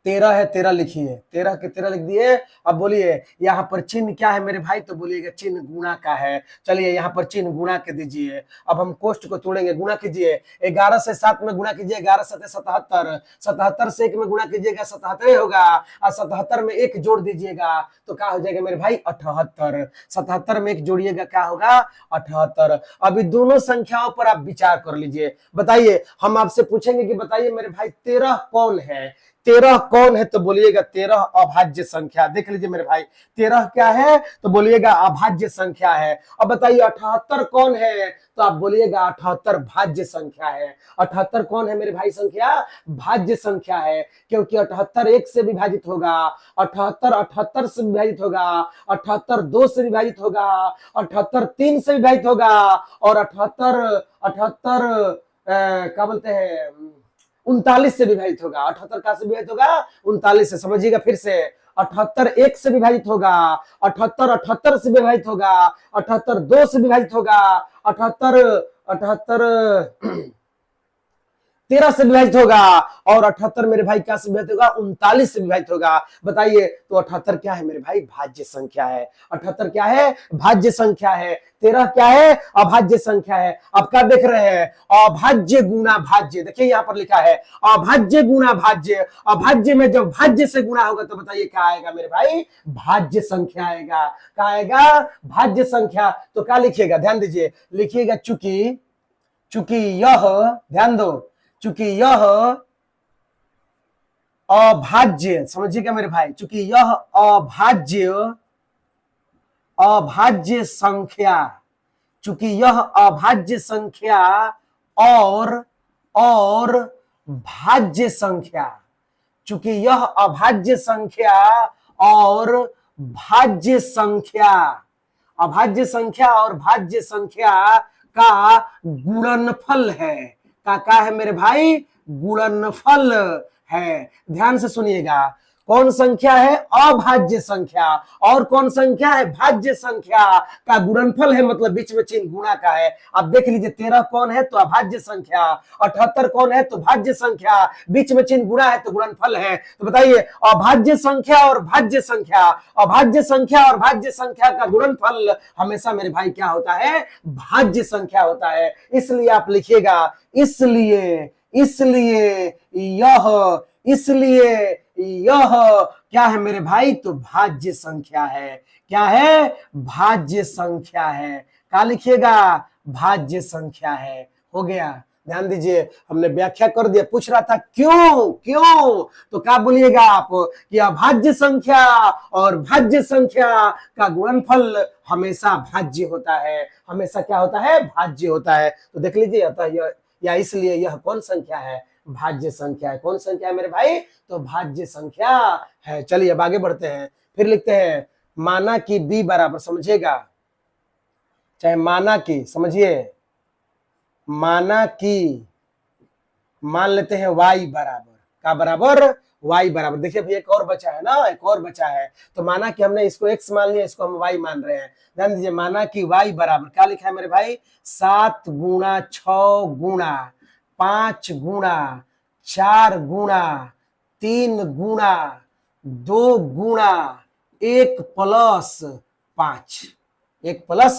13 है, 13 लिखिए, 13 के 13 लिख दिए। अब बोलिए यहाँ पर चिन्ह क्या है मेरे भाई, तो बोलिएगा चिन्ह गुणा का है। चलिए यहाँ पर चिन्ह गुणा के दीजिए। अब हम कोष्ठ को तोड़ेंगे, गुणा कीजिए, 11 से 7 में गुणा कीजिए, 11 7 77, 77 से 1 में गुणा कीजिएगा, 77 होगा, और 77 में 1 जोड़ दीजिएगा तो क्या हो जाएगा मेरे भाई, 78। 77 में 1 जोड़िएगा क्या होगा, 78। अभी दोनों संख्याओं पर आप विचार कर लीजिए। बताइए हम आपसे पूछेंगे कि बताइए मेरे भाई 13 कौन है, 13 कौन है, तो बोलिएगा 13 अभाज्य संख्या। देख लीजिए मेरे भाई 13 क्या है, तो बोलिएगा अभाज्य संख्या है। अब बताइए 78 कौन है, तो आप बोलिएगा 78 भाज्य संख्या है। 78 कौन है मेरे भाई, संख्या भाज्य संख्या है, क्योंकि 78 1 से विभाजित होगा, 78 78 से विभाजित होगा, 78 2 से विभाजित होगा, 78 3 से विभाजित होगा, और 78 क्या बोलते हैं 39 से विभाजित होगा। 78 का से विभाजित होगा, 39 से। समझिएगा फिर से, 78 1 से विभाजित होगा, 78 78 से विभाजित होगा, 78 2 से विभाजित होगा, 78 13 से विभाजित होगा, और 78 मेरे भाई क्या से विभाजित होगा, 39 से विभाजित होगा। बताइए तो 78 क्या है मेरे भाई, भाज्य संख्या है। 78 क्या है, भाज्य संख्या है। 13 क्या है, अभाज्य संख्या है। अब क्या देख रहे हैं, अभाज्य गुना भाज्य। देखिए यहाँ पर लिखा है अभाज्य गुना भाज्य। अभाज्य में जब भाज्य से गुणा होगा तो बताइए क्या आएगा मेरे भाई, भाज्य संख्या आएगा। क्या आएगा, भाज्य संख्या। तो क्या लिखिएगा, ध्यान दीजिए, लिखिएगा चूंकि यह, ध्यान दो, चूंकि यह अभाज्य, समझिएगा मेरे भाई, चूंकि यह अभाज्य संख्या, चूंकि यह अभाज्य संख्या और भाज्य संख्या, चूंकि यह अभाज्य संख्या और भाज्य संख्या, अभाज्य संख्या और भाज्य संख्या का गुणनफल है। का है मेरे भाई, गुणनफल है। ध्यान से सुनिएगा, कौन संख्या है, अभाज्य संख्या, और कौन संख्या है, भाज्य संख्या का गुणनफल है, मतलब बीच में चिन्ह गुणा का है। अब देख लीजिए 13 कौन है, तो अभाज्य संख्या, 78 कौन है, तो भाज्य संख्या, बीच में चिन्ह गुणा है तो गुणनफल है। तो बताइए अभाज्य संख्या और भाज्य संख्या, अभाज्य संख्या और भाज्य संख्या का गुणनफल हमेशा मेरे भाई क्या होता है, भाज्य संख्या होता है। इसलिए आप लिखिएगा, इसलिए यह क्या है मेरे भाई, तो भाज्य संख्या है। क्या है, भाज्य संख्या है। क्या लिखिएगा, भाज्य संख्या है। हो गया, ध्यान दीजिए, हमने व्याख्या कर दिया। पूछ रहा था क्यों, तो क्या बोलिएगा आप कि अभाज्य संख्या और भाज्य संख्या का गुणनफल हमेशा भाज्य होता है। हमेशा क्या होता है, भाज्य होता है। तो देख लीजिए, अतः या इसलिए यह कौन संख्या है, भाज्य संख्या है। कौन संख्या है मेरे भाई, तो भाज्य संख्या है। चलिए अब आगे बढ़ते हैं, फिर लिखते हैं माना कि b बराबर, समझिएगा, चाहे माना कि, समझिए, माना कि, मान लेते हैं y बराबर, का बराबर, y बराबर। देखिए अभी एक और बचा है ना, एक और बचा है। तो माना कि हमने इसको x मान लिया, इसको हम y मान रहे हैं। ध्यान दीजिए, माना कि y बराबर क्या लिखा है मेरे भाई, 7 गुणा 6 गुणा 5 गुणा 4 गुणा 3 गुणा 2 गुणा 1 प्लस 5, 1 प्लस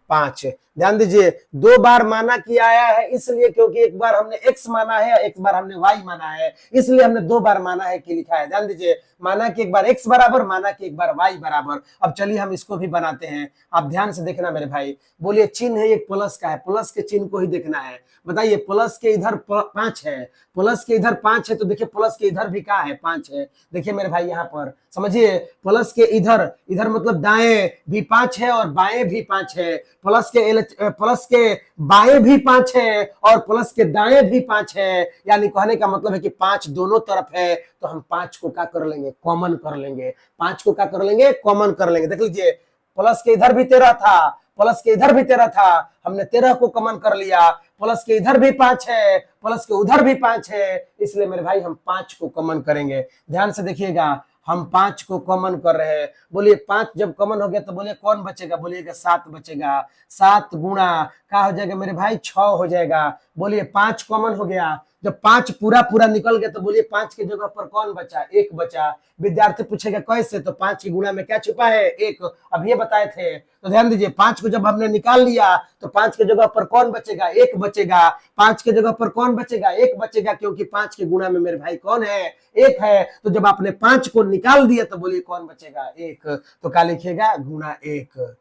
5। ध्यान दीजिए, 2 बार माना कि आया है, इसलिए क्योंकि एक बार हमने x माना है, एक बार हमने y माना है, इसलिए हमने 2 बार माना है कि लिखा है। ध्यान दीजिए, माना कि एक बार x बराबर, माना कि एक बार y बराबर। अब चलिए हम इसको भी बनाते हैं, आप ध्यान से देखना मेरे भाई। बोलिए चिन्ह है एक प्लस का है, प्लस के चिन्ह को ही देखना है। बताइए प्लस के इधर 5 है, प्लस के इधर 5 है, तो देखिए प्लस के इधर भी क्या है, 5 है। देखिए मेरे भाई यहाँ पर समझिए, प्लस के इधर, इधर मतलब दाएं भी 5 है और बाएं भी 5 है, प्लस के बाएं भी 5 है और प्लस के दाएं भी 5 है, यानी कहने का मतलब है कि 5 दोनों तरफ है, तो हम 5 को क्या कर लेंगे, कॉमन कर लेंगे। 5 को क्या कर लेंगे, कॉमन कर लेंगे। देख लीजिए, प्लस के इधर भी 13 था, प्लस के इधर भी 13 था, हमने 13 को कॉमन कर लिया। प्लस के इधर भी 5 है, प्लस के उधर भी 5 है, इसलिए मेरे भाई हम 5 को कॉमन करेंगे। ध्यान से देखिएगा, हम 5 को कॉमन कर रहे हैं। बोलिए 5 जब कॉमन हो गया तो बोलिए कौन बचेगा, बोलिएगा 7 बचेगा। 7 गुणा क्या हो जाएगा मेरे भाई, 6 हो जाएगा। बोलिए 5 कॉमन हो गया, जब 5 पूरा पूरा निकल गया तो बोलिए 5 की जगह पर कौन बचा, 1 बचा। विद्यार्थी पूछेगा कैसे, तो 5 की गुणा में क्या छुपा है, 1। अब ये बताए थे, तो ध्यान दीजिए, 5 को जब हमने निकाल लिया तो 5 की जगह पर कौन बचेगा, 1 बचेगा। 5 की जगह पर कौन बचेगा, 1 बचेगा, क्योंकि 5 की गुणा में मेरे भाई कौन है, 1 है। तो जब आपने 5 को निकाल दिया तो बोलिए कौन बचेगा, 1। तो क्या लिखिएगा, गुणा 1,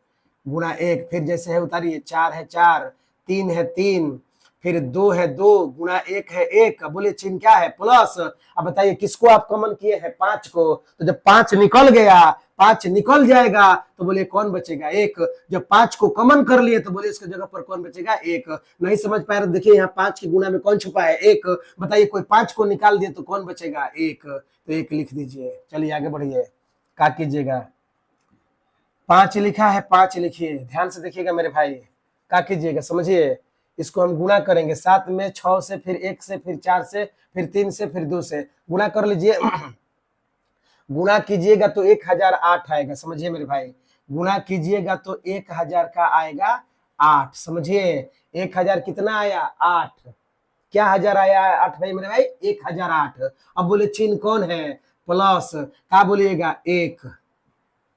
गुणा 1। फिर जैसे है उतारिए, 4 है 4, 3 है 3, फिर 2 है 2, गुणा 1 है 1। बोले चिन्ह क्या है, प्लस। अब बताइए किसको आप कॉमन किए हैं, 5 को। तो जब 5 निकल गया, 5 निकल जाएगा, तो बोले कौन बचेगा, 1। जब 5 को कॉमन कर लिए तो बोले इसके जगह पर कौन बचेगा, 1। नहीं समझ पाए तो देखिए यहाँ 5 की गुणा में कौन छुपा है, 1। बताइए कोई 5 को निकाल दिए तो कौन बचेगा, 1। तो 1 लिख दीजिए। चलिए आगे बढ़िए, क्या कीजिएगा, 5 लिखा है, 5 लिखिए। ध्यान से देखिएगा मेरे भाई, क्या कीजिएगा, समझिए। इसको हम गुणा करेंगे, 7 में 6 से, फिर 1 से, फिर 4 से, फिर 3 से, फिर 2 से गुणा कर लीजिए। गुणा कीजिएगा तो 1008 आएगा, समझिए मेरे भाई। गुणा कीजिएगा तो 1000 का आएगा 8, समझिए। 1000 कितना आया, 8। क्या हजार आया, 8 भाई मेरे भाई, 1008। अब बोले चिन्ह कौन है, प्लस। क्या बोलिएगा, 1।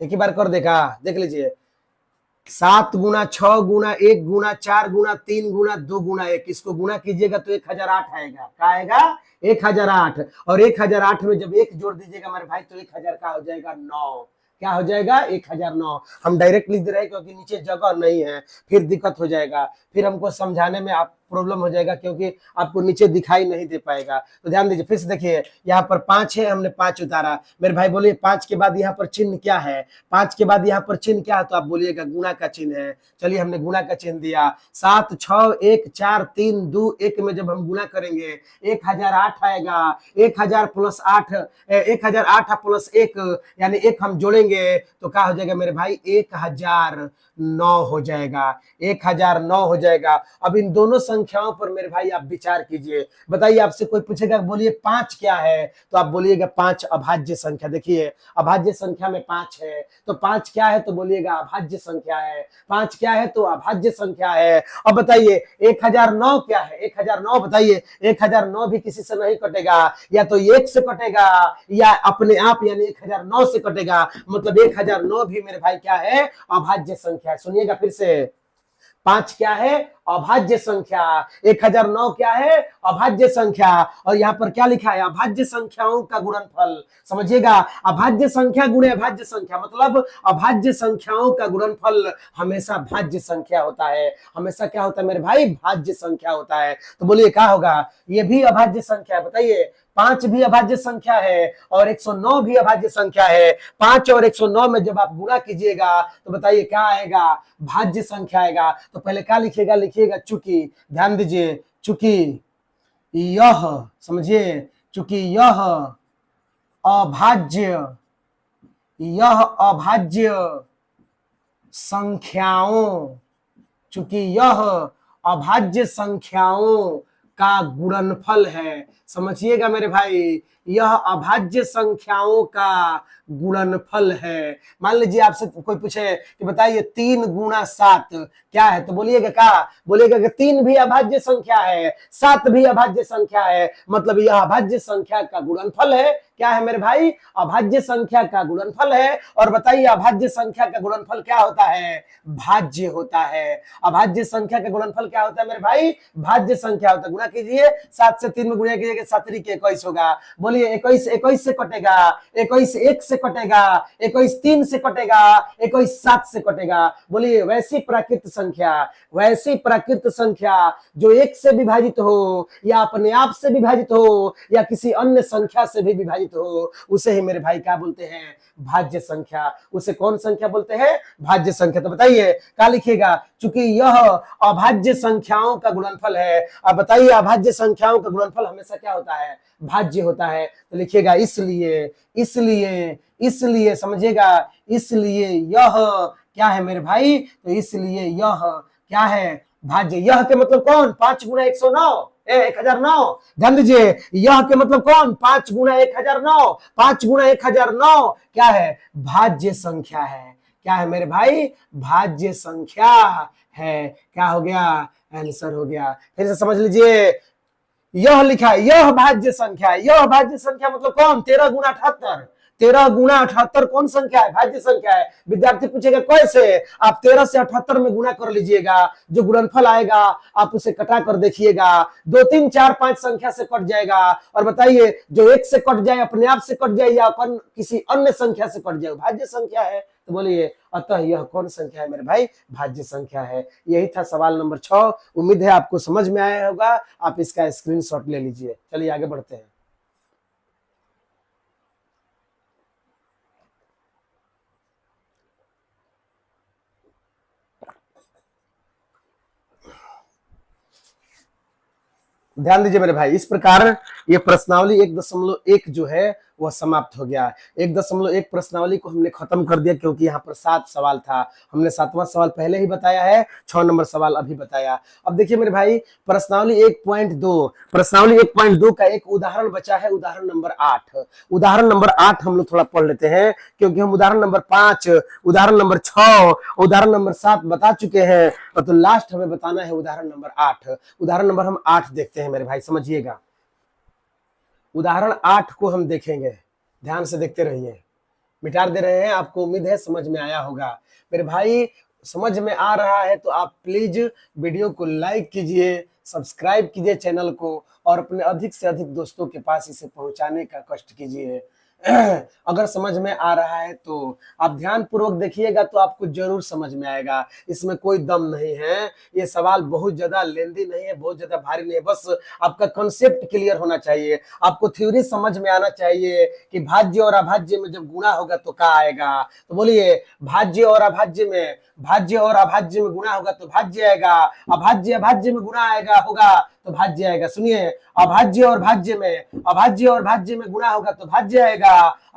एक ही बार कर देगा, देख लीजिए। 7 गुणा 6 गुणा 1 गुणा 4 गुणा 3 गुणा 2 गुणा 1, इसको गुणा कीजिएगा तो 1008 आएगा। क्या आएगा, 1008। और 1008 में जब 1 जोड़ दीजिएगा मेरे भाई तो 1000 का हो जाएगा 9। क्या हो जाएगा, 1009। हम डायरेक्ट लिख दे रहे हैं क्योंकि नीचे जगह नहीं है, फिर दिक्कत हो जाएगा, फिर हमको समझाने में आप प्रॉब्लम हो जाएगा, क्योंकि आपको नीचे दिखाई नहीं दे पाएगा। तो ध्यान दीजिए, फिर से देखिए, यहाँ पर 5 है, हमने 5 उतारा। मेरे भाई बोलिए 5 के बाद यहाँ पर चिन्ह क्या है, 5 के बाद यहाँ पर चिन्ह क्या है, तो आप बोलिएगा गुणा का चिन्ह है। चलिए हमने गुणा का चिन्ह दिया। 7 6 1 4 3 2 1 में जब हम गुणा करेंगे 1008 आएगा। 1000 प्लस 8, 1008 प्लस 1, यानी 1 हम जोड़ेंगे तो क्या हो जाएगा मेरे भाई, 1009 हो जाएगा, 1009 हो जाएगा। अब इन दोनों संख्याओं पर मेरे भाई आप विचार कीजिए। बताइए, आपसे कोई पूछेगा बोलिए 5 क्या है, तो आप बोलिएगा 5 अभाज्य संख्या। देखिए अभाज्य संख्या में 5 है, तो 5 क्या है, तो बोलिएगा अभाज्य संख्या है। 5 क्या है, तो अभाज्य संख्या है। अब बताइए 1009 क्या है, 1009 बताइए। 1009 भी किसी से नहीं कटेगा, या तो 1 से कटेगा या अपने आप, यानी 1009 से कटेगा। मतलब 1009 भी मेरे भाई क्या है, अभाज्य संख्या है। सुनिएगा फिर से, 5 क्या है, अभाज्य संख्या। 1009 क्या है, अभाज्य संख्या। और यहाँ पर क्या लिखा है, अभाज्य संख्याओं का गुणनफल। समझिएगा, अभाज्य संख्या गुणे अभाज्य संख्या, मतलब अभाज्य संख्याओं का गुणनफल हमेशा भाज्य संख्या होता है। हमेशा क्या होता है मेरे भाई, भाज्य संख्या होता है। तो बोलिए क्या होगा, ये भी अभाज्य संख्या है। बताइए 5 भी अभाज्य संख्या है और 109 भी अभाज्य संख्या है। 5 और 109 में जब आप गुणा कीजिएगा तो बताइए क्या आएगा, भाज्य संख्या आएगा। तो पहले क्या लिखिएगा, लिखिएगा चूंकि। ध्यान दीजिए, चूंकि यह, समझिए, चूंकि यह अभाज्य, यह अभाज्य संख्याओं, चूंकि यह अभाज्य संख्याओं का गुणनफल है। समझिएगा मेरे भाई, यह अभाज्य संख्याओं का गुणनफल है। मान लीजिए आपसे कोई पूछे कि बताइए 3 गुणा 7 क्या है, तो बोलिएगा क्या, बोलिएगा कि 3 भी अभाज्य संख्या है, 7 भी अभाज्य संख्या है। मतलब यह अभाज्य संख्या का गुणनफल है। क्या है मेरे भाई, अभाज्य संख्या का गुणनफल है। और बताइए अभाज्य संख्या का गुणनफल क्या होता है, भाज्य होता है। अभाज्य संख्या का गुणनफल क्या होता है मेरे भाई, भाज्य संख्या होता है। गुणा कीजिए, 7 से 3 में गुणा कीजिएगा, 7 के 21 होगा। बोलिए 21 21 से कटेगा, 21 1 से कटेगा, 21 3 से कटेगा, 21 7 से कटेगा। बोलिए वैसी प्राकृत संख्या, वैसी प्राकृत संख्या जो 1 से विभाजित हो, या अपने आप से विभाजित हो, या किसी अन्य संख्या से भी विभाजित अनुमानित हो, उसे ही मेरे भाई क्या बोलते हैं, भाज्य संख्या। उसे कौन संख्या बोलते हैं, भाज्य संख्या। तो बताइए क्या लिखिएगा, चूंकि यह अभाज्य संख्याओं का गुणनफल है। अब बताइए अभाज्य संख्याओं का गुणनफल हमेशा क्या होता है, भाज्य होता है। तो लिखिएगा इसलिए, इसलिए, इसलिए समझिएगा, इसलिए यह क्या है मेरे भाई, तो इसलिए यह क्या है, भाज्य। यह के मतलब कौन, 5 गुना 109 1009। ध्यान दीजिए, यह के मतलब कौन, 5 गुना 1009। 5 गुना 1009 क्या है, भाज्य संख्या है। क्या है मेरे भाई, भाज्य संख्या है। क्या हो गया, आंसर हो गया। फिर से समझ लीजिए, यह लिखा है, यह भाज्य संख्या है। यह भाज्य संख्या मतलब कौन, 13 गुना 78। 13 गुना 78 कौन संख्या है, भाज्य संख्या है। विद्यार्थी पूछेगा कैसे, आप 13 से 78 में गुना कर लीजिएगा, जो गुणनफल आएगा आप उसे कटा कर देखिएगा, 2 3 4 5 संख्या से कट जाएगा। और बताइए जो 1 से कट जाए, अपने आप से कट जाए या अपन किसी अन्य संख्या से कट जाए, भाज्य संख्या है। तो बोलिए अतः यह कौन संख्या है मेरे भाई, भाज्य संख्या है। यही था सवाल नंबर 6। उम्मीद है आपको समझ में आया होगा। आप इसका स्क्रीनशॉट ले लीजिए। चलिए आगे बढ़ते हैं। ध्यान दीजिए मेरे भाई, इस प्रकार ये प्रश्नावली 1.1 जो है वह समाप्त हो गया। 1.1 प्रश्नावली को हमने खत्म कर दिया, क्योंकि यहाँ पर 7 सवाल था। हमने 7वां सवाल पहले ही बताया है, 6 नंबर सवाल अभी बताया। अब देखिए मेरे भाई, प्रश्नावली 1.2, प्रश्नावली 1.2 का एक उदाहरण बचा है, उदाहरण नंबर 8। उदाहरण नंबर 8 हम लोग थोड़ा पढ़ लेते हैं, क्योंकि हम उदाहरण नंबर 5, उदाहरण नंबर 6, उदाहरण नंबर 7 बता चुके हैं। तो लास्ट हमें बताना है उदाहरण नंबर 8। उदाहरण नंबर हम 8 देखते हैं मेरे भाई, समझिएगा। उदाहरण 8 को हम देखेंगे, ध्यान से देखते रहिए। मिटा दे रहे हैं, आपको उम्मीद है समझ में आया होगा। मेरे भाई समझ में आ रहा है तो आप प्लीज वीडियो को लाइक कीजिए, सब्सक्राइब कीजिए चैनल को, और अपने अधिक से अधिक दोस्तों के पास इसे पहुंचाने का कष्ट कीजिए। अगर समझ में आ रहा है तो आप ध्यान पूर्वक देखिएगा तो आपको जरूर समझ में आएगा। इसमें कोई दम नहीं है, ये सवाल बहुत ज्यादा लेंदी नहीं है, बहुत ज्यादा भारी नहीं है। बस आपका कॉन्सेप्ट क्लियर होना चाहिए, आपको थ्योरी समझ में आना चाहिए कि भाज्य और अभाज्य में जब गुणा होगा तो क्या आएगा। तो बोलिए, भाज्य और अभाज्य में, भाज्य और अभाज्य में गुणा होगा तो भाज्य आएगा, अभाज्य अभाज्य में गुणा आएगा होगा तो भाज्य आएगा। सुनिए, अभाज्य और भाज्य में, अभाज्य और भाज्य में गुणा होगा तो भाज्य आएगा,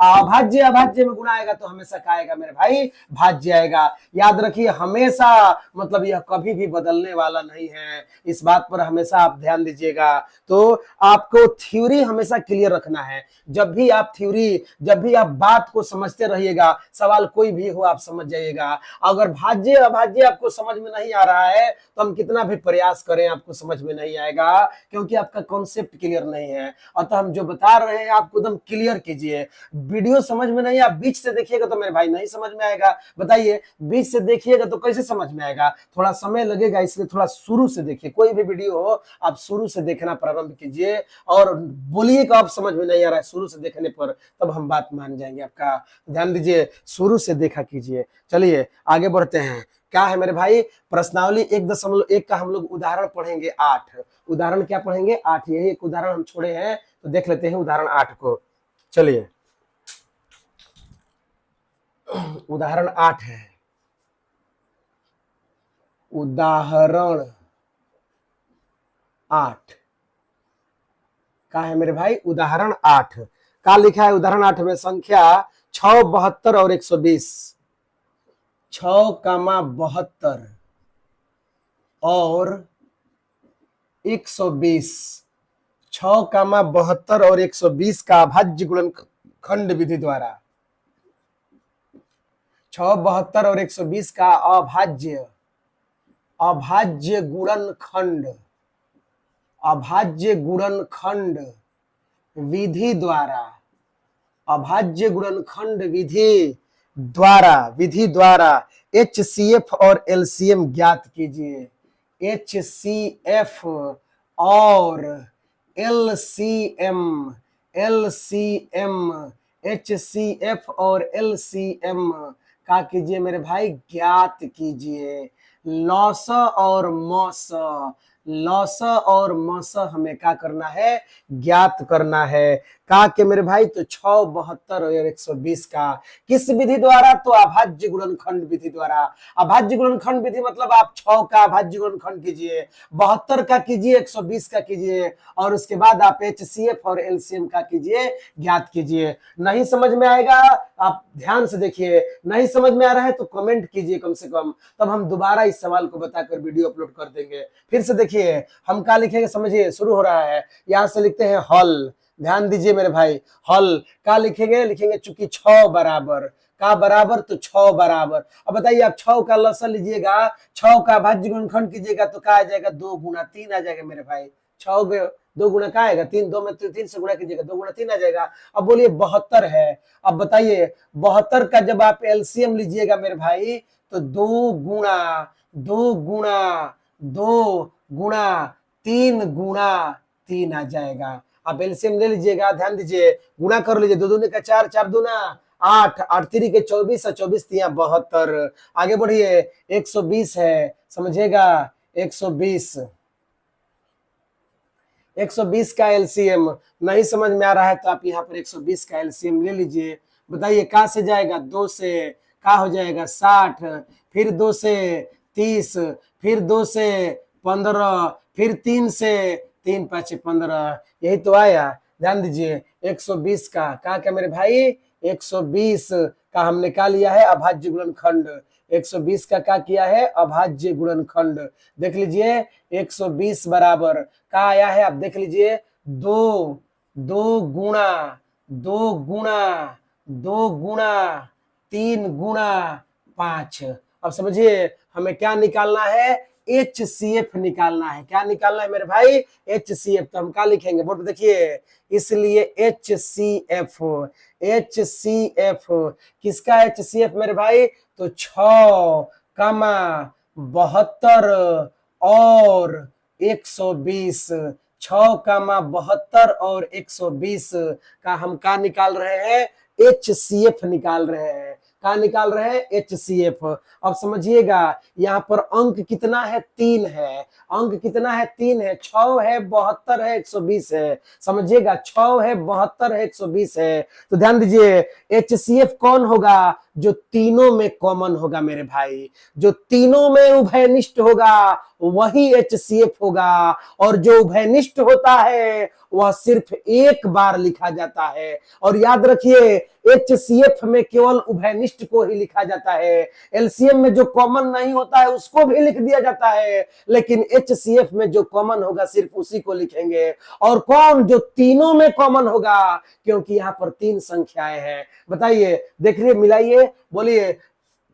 अभाज्य अभाज्य में गुणा आएगा तो हमेशा क्या आएगा मेरे भाई, भाज्य आएगा। याद रखिए, हमेशा मतलब यह कभी भी बदलने वाला नहीं है, इस बात पर हमेशा आप ध्यान दीजिएगा। तो आपको थ्योरी हमेशा क्लियर रखना है। जब भी आप थ्योरी, जब भी आप बात को समझते रहिएगा, सवाल कोई भी हो आप समझ जाइएगा। अगर भाज्य अभाज्य आपको समझ में नहीं आ रहा है तो हम कितना भी प्रयास करें आपको समझ में नहीं आएगा, क्योंकि आपका कॉन्सेप्ट क्लियर नहीं है। अतः हम जो बता रहे हैं आपको एकदम क्लियर कीजिए। वीडियो समझ में नहीं, आप बीच से देखिएगा तो मेरे भाई नहीं समझ में आएगा। बताइए, बीच से देखिएगा तो कैसे समझ में आएगा, थोड़ा समय लगेगा, इसलिए थोड़ा शुरू से देखिए। कोई भी वीडियो हो आप शुरू से देखना प्रारंभ कीजिए, और बोलिए कि आप समझ में नहीं आ रहा है शुरू से देखने पर, तब हम बात मान जाएंगे आपका। ध्यान दीजिए, शुरू से देखा कीजिए। चलिए आगे बढ़ते हैं। क्या है मेरे भाई, प्रश्नावली 1.1 का हम लोग उदाहरण पढ़ेंगे 8। उदाहरण क्या पढ़ेंगे, 8। यही एक उदाहरण हम छोड़े हैं, तो देख लेते हैं उदाहरण 8 को। चलिए, उदाहरण 8 है, उदाहरण 8 का है मेरे भाई, उदाहरण 8 का लिखा है। उदाहरण 8 में संख्या 6, 72 और 120, 6,72 और 120, 6,72 और 120 का अभाज्य गुणनखंड विधि द्वारा, 6, 72 और 120 का अभाज्य, अभाज्य गुणनखंड, अभाज्य गुणनखंड विधि द्वारा, अभाज्य गुणनखंड विधि द्वारा, विधि द्वारा HCF और LCM ज्ञात कीजिए। HCF और LCM, LCM, HCF और LCM का कीजिए मेरे भाई, ज्ञात कीजिए। लॉस और मॉस, लौस और मस हमें क्या करना है, ज्ञात करना है। का के मेरे भाई तो 6, 72 और 120 का किस विधि द्वारा, तो अभाज्य गुणनखंड विधि द्वारा। अभाज्य गुणनखंड विधि मतलब आप 6 का अभाज्य गुणनखंड कीजिए, 72 का कीजिए, 120 का कीजिए, और उसके बाद आप HCF और LCM का कीजिए, ज्ञात कीजिए। नहीं समझ में आएगा आप ध्यान से देखिए, नहीं समझ में आ रहा है तो कमेंट कीजिए कम से कम, तब हम दोबारा इस सवाल को बताकर वीडियो अपलोड कर देंगे। फिर से देखिए हम क्या लिखेंगे, समझिए शुरू हो रहा है, यहां से लिखते हैं हल, ध्यान दीजिए मेरे भाई, हल क्या लिखेंगे, लिखेंगे चूंकि 6 बराबर, का बराबर तो 6 बराबर। अब बताइए आप 6 का लसा लीजिएगा, 6 का भाज्य गुणनखंड कीजिएगा तो क्या आ जाएगा, 2 गुना 3 आ जाएगा मेरे भाई। 6 के 2 गुना क्या आएगा, 3, 2 में 3 से गुणा कीजिएगा, 2 गुना 3 आ जाएगा। अब बोलिए 72 है, अब बताइए 72 का जब आप एलसीएम लीजिएगा मेरे भाई तो 2 गुणा 2 गुणा 2 गुणा 3 गुणा 3 आ जाएगा। आप एलसीएम ले लीजिएगा, ध्यान दीजिए, गुणा कर लीजिए, 2 दूनी का 4, 4 दूना 8, 8 3 के 24 और 24 3 72। आगे बढ़िए 120 है, समझिएगा 120, 120 का एलसीएम नहीं समझ में आ रहा है तो आप यहाँ पर 120 का एलसीएम ले लीजिए। बताइए कहाँ से जाएगा, 2 से क्या हो जाएगा 60, फिर 2 से 30, फिर 2 से 15, फिर 3 से 3 5 15, यही तो आया। ध्यान दीजिए 120 का क्या मेरे भाई, 120 का हमने क्या लिया है, अभाज्य गुणनखंड। 120 का क्या किया है, अभाज्य गुणनखंड। देख लीजिए 120 बराबर का आया है, आप देख लीजिए 2 2 गुणा 2 गुणा 2 गुणा 3 गुणा 5। अब समझिए हमें क्या निकालना है, HCF निकालना है। क्या निकालना है मेरे भाई, HCF। तो हम क्या लिखेंगे बोर्ड पे देखिए, इसलिए HCF, HCF किसका HCF मेरे भाई, तो 6, 72 और 120, 6, 72 और 120 का हम क्या निकाल रहे हैं, HCF निकाल रहे हैं। क्या निकाल रहे हैं, HCF। अब समझिएगा यहाँ पर अंक कितना है, 3 है, अंक कितना है, 3 है, 6 है, 72 है, 120 है, समझिएगा 6 है, 72 है, 120 है। तो ध्यान दीजिए HCF कौन होगा, जो तीनों में कॉमन होगा मेरे भाई, जो तीनों में उभयनिष्ठ होगा वही HCF होगा, और जो उभयनिष्ठ होता है वह सिर्फ एक बार लिखा जाता है। और याद रखिए HCF में केवल उभयनिष्ठ को ही लिखा जाता है, LCM में जो कॉमन नहीं होता है उसको भी लिख दिया जाता है, लेकिन HCF में जो कॉमन होगा सिर्फ उसी को लिखेंगे। और कौन, जो तीनों में कॉमन होगा, क्योंकि यहाँ पर 3 संख्याएं हैं। बताइए देखिए, मिलाइए, बोलिए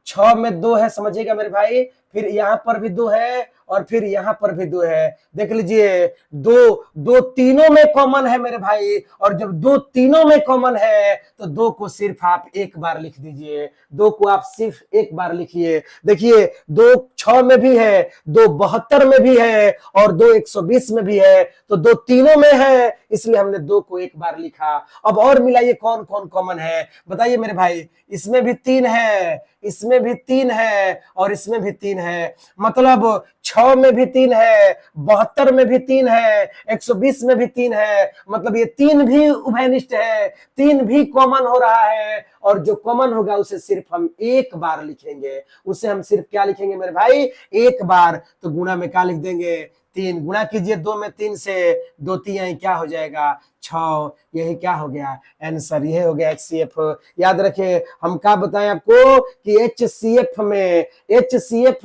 6 में 2 है, समझिएगा मेरे भाई, फिर यहाँ पर भी 2 है और फिर यहाँ पर भी 2 है। देख लीजिए 2 तीनों में कॉमन है मेरे भाई, और जब 2 तीनों में कॉमन है तो 2 को सिर्फ आप एक बार लिख दीजिए, 2 को आप सिर्फ एक बार लिखिए। देखिए 2 6 में भी है, 2 72 में भी है, और 2 120 में भी है, तो 2 तीनों में है, इसलिए हमने 2 को एक बार लिखा। अब और मिलाइए कौन कौन कॉमन है, बताइए मेरे भाई, इसमें भी 3 है, इसमें भी 3 है, और इसमें भी 3 है, मतलब 6 में भी 3 है, 72 में भी 3 है, 120 में भी 3 है, मतलब ये 3 भी उभयनिष्ठ है, 3 भी कॉमन हो रहा है, और जो कॉमन होगा उसे सिर्फ हम एक बार लिखेंगे, उसे हम सिर्फ क्या लिखेंगे मेरे भाई, एक बार। तो गुणा में क्या लिख देंगे, 3 गुणा कीजिए 2 में 3 से, 2 3 क्या हो जाएगा 6, यही क्या हो गया आंसर, यही हो गया HCF। याद रखिए हम क्या बताएं आपको कि HCF